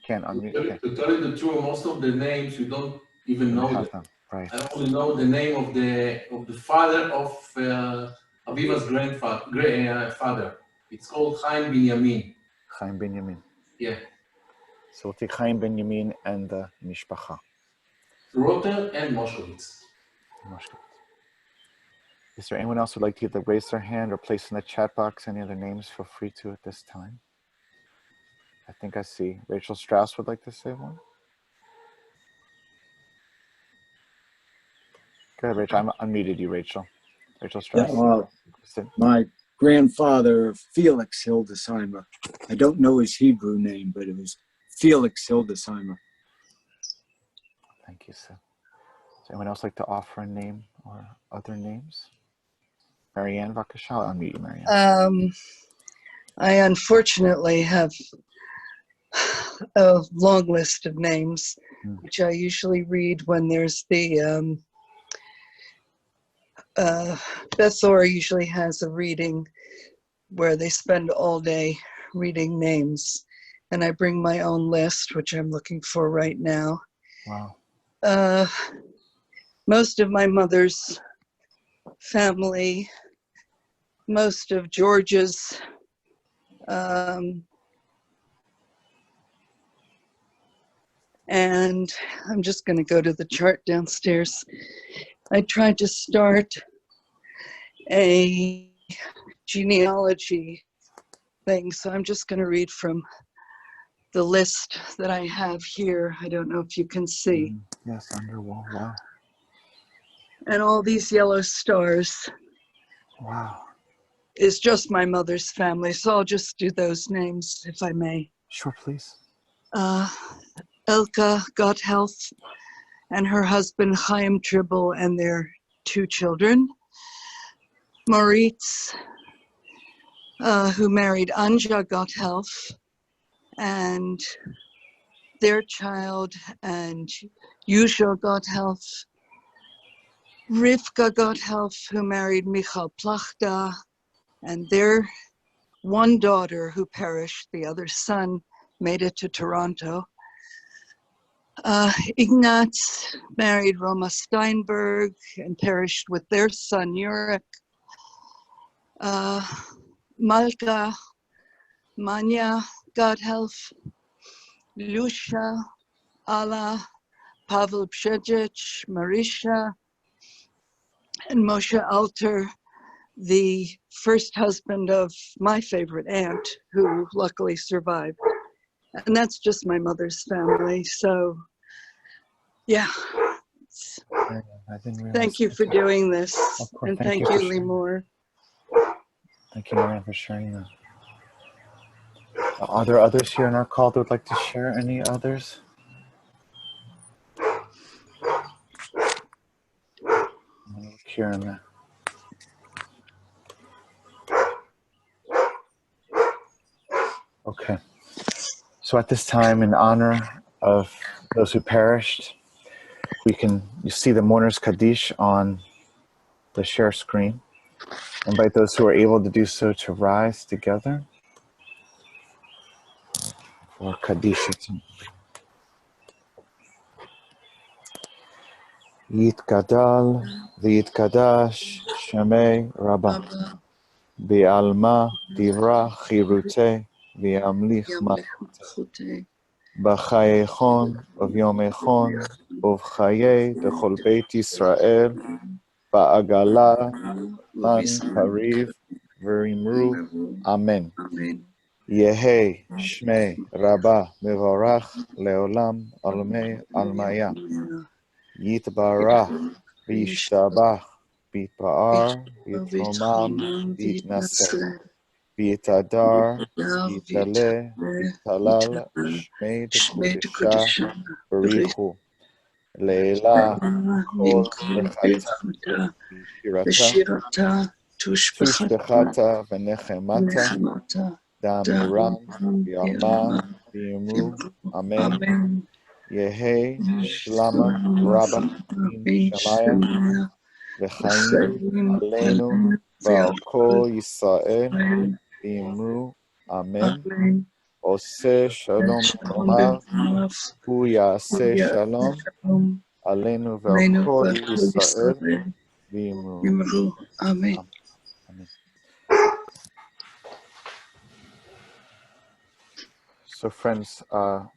Can't unmute. Okay. To tell you the truth, most of the names you don't even know them. Right. I only know the name of the father of Aviva's father. It's called Chaim Binyamin. Chaim Binyamin. Yeah. So we'll take Chaim Binyamin and the Mishpacha. Roter and Moshowitz. Is there anyone else who would like to either raise their hand or place in the chat box any other names? Feel free to at this time. I think I see Rachel Strauss would like to say one. Go ahead, Rachel. I unmuted you, Rachel. Rachel Strauss. Yeah, my grandfather, Felix Hildesheimer. I don't know his Hebrew name, but it was Felix Hildesheimer. Thank you, sir. Does anyone else like to offer a name or other names? Marianne, Vakasha, I'll unmute you, Marianne. I unfortunately have a long list of names, which I usually read when there's the Beth Orr usually has a reading where they spend all day reading names, and I bring my own list, which I'm looking for right now. Wow. Most of my mother's family, most of George's, and I'm just going to go to the chart downstairs. I tried to start a genealogy thing, so I'm just going to read from the list that I have here. I don't know if you can see. Yes, underwall. Wow. And all these yellow stars. Wow. Is just my mother's family, so I'll just do those names if I may. Sure, please. Elka got health, and her husband Chaim Tribble and their 2 children. Moritz, who married Anja got health, and their child, and Yusha got health. Rivka got health, who married Michal Plachta, and their 1 daughter who perished, the other son, made it to Toronto. Ignaz married Roma Steinberg and perished with their son, Yurik. Malka, Manya, God health. Lucia, Alla, Pavel Pshejich, Marisha, and Moshe Alter, the first husband of my favorite aunt, who luckily survived. And that's just my mother's family. So, yeah. I didn't realize. Thank you for doing this. Of course, And thank thank you you, for sharing. Limor. Thank you, Marianne, for sharing that. Are there others here in our call that would like to share? Any others? I'm gonna look here in the. Okay. So at this time, in honor of those who perished, you see the mourner's Kaddish on the share screen. Invite those who are able to do so to rise together for Kaddish. Yitgadal v'yitkadash Shemei Rabbah Bi'alma divra chirute v'yamlich malchute b'chayechon uvyomechon uvchaye dechol beit Yisrael ba'agala lan kariv v'rimru Amen. Yehi Shmei Rabbah Mevarach Leolam Almei Almaya Yitbarach Vishtabach Bitpa'ar Bitromam Bitnaseh Bitadar Bitale Bitalal Shmei Dekodesha Barichu Leila Kol Bechata Bishirata Tushbechata Venechemata Damiram Bialma Biimru Amen. Yehi Shlama Rabba Bin Shamaya V'chaim Aleinu V'al Kol Yisrael Biimru Amen. Oseh Shalom Omav Hu Yaseh Shalom Aleinu V'al Kol Yisrael Biimru Amen. Amen. So friends, our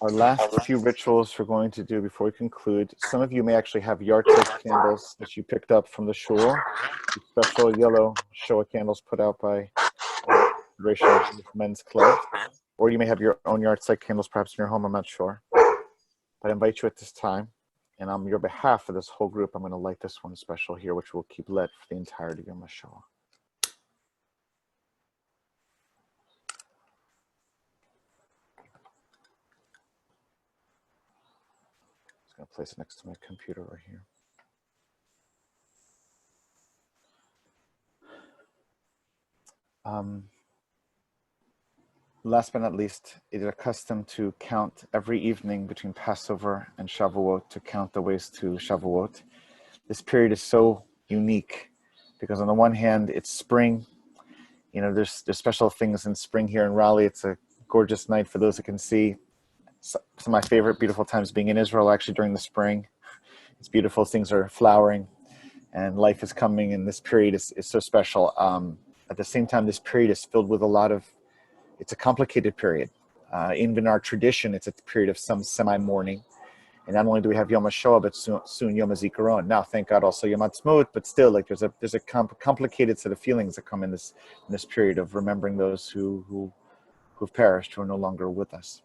last few rituals we're going to do before we conclude. Some of you may actually have yahrzeit candles that you picked up from the shul. Special yellow Shoah candles put out by Federation of Men's Club. Or you may have your own yahrzeit candles perhaps in your home, I'm not sure. But I invite you at this time, and on your behalf of this whole group, I'm going to light this one special here, which will keep lit for the entirety of Yom HaShoah. I'm going to place it next to my computer right here. Last but not least, it is a custom to count every evening between Passover and Shavuot, to count the ways to Shavuot. This period is so unique because on the one hand, it's spring. You know, there's special things in spring here in Raleigh. It's a gorgeous night for those who can see. Some of my favorite beautiful times being in Israel actually during the spring. It's beautiful, things are flowering and life is coming, and this period is so special. At the same time, this period is filled with it's a complicated period. Even in our tradition, it's a period of some semi-mourning. And not only do we have Yom HaShoah, but soon Yom HaZikaron. Now, thank God, also Yom HaTzmaut, but still, like there's a complicated set of feelings that come in this period of remembering those who've perished, who are no longer with us.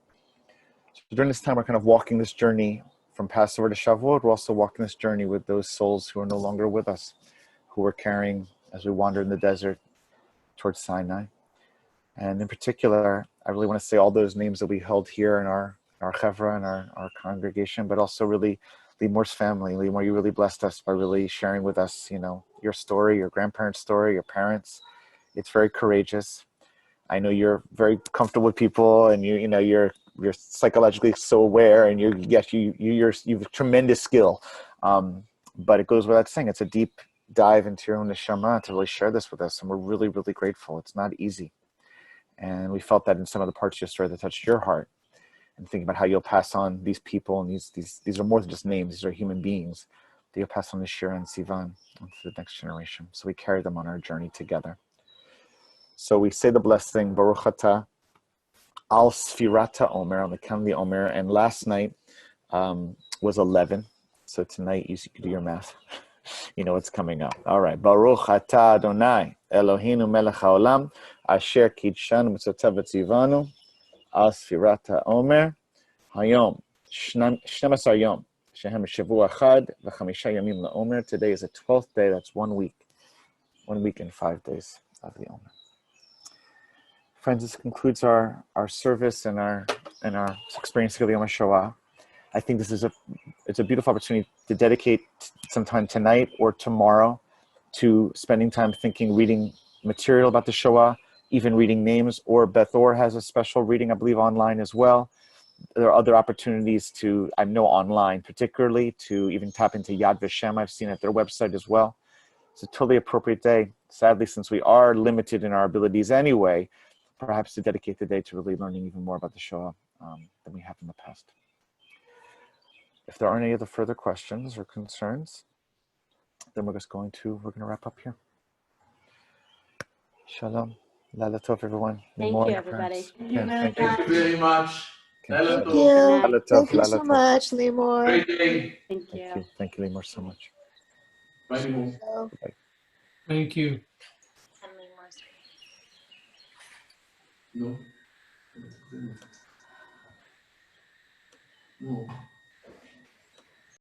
So during this time, we're kind of walking this journey from Passover to Shavuot. We're also walking this journey with those souls who are no longer with us, who we're carrying as we wander in the desert towards Sinai. And in particular, I really want to say all those names that we held here in our chevra and our congregation, but also really Limor's family. Limor, you really blessed us by really sharing with us, you know, your story, your grandparents' story, your parents. It's very courageous. I know you're very comfortable with people, and you're psychologically so aware, and you have tremendous skill. But it goes without saying, it's a deep dive into your own neshama to really share this with us, and we're really, really grateful. It's not easy. And we felt that in some of the parts of your story that touched your heart, and thinking about how you'll pass on these people, and these are more than just names, these are human beings that you'll pass on to Shira and Sivan to the next generation. So we carry them on our journey together. So we say the blessing, Baruch Atah Al Sfirata Omer, on the count of the Omer. And last night was 11. So tonight you can do your math. You know what's coming up. All right. Baruch atah Adonai Eloheinu melech haolam asher kidshanu mitzotav v'tzivanu al Sfirat HaOmer hayom 12 yom shehem shavua echad v'chamisha yamim la'omer. Today is the 12th day. That's 1 week. 1 week and 5 days of the Omer. Friends, this concludes our service and our experience of the Yom HaShoah. I think this is it's a beautiful opportunity to dedicate some time tonight or tomorrow to spending time thinking, reading material about the Shoah, even reading names, or Beth Or has a special reading, I believe, online as well. There are other opportunities to, I know online particularly, to even tap into Yad Vashem. I've seen at their website as well. It's a totally appropriate day. Sadly, since we are limited in our abilities anyway, perhaps to dedicate the day to really learning even more about the Shoah than we have in the past. If there aren't any other further questions or concerns, then we're going to wrap up here. Shalom. Laila Tov, everyone. Thank Limor, you, everybody. Ken, thank you. Thank you very much. Thank Laila you. Thank Tov. you. Laila Tov, Thank you Laila so Tov. much, Limor. Great day. Thank you. Thank you. Thank you, Limor, so much. Bye, Limor. So- Thank you. No. No.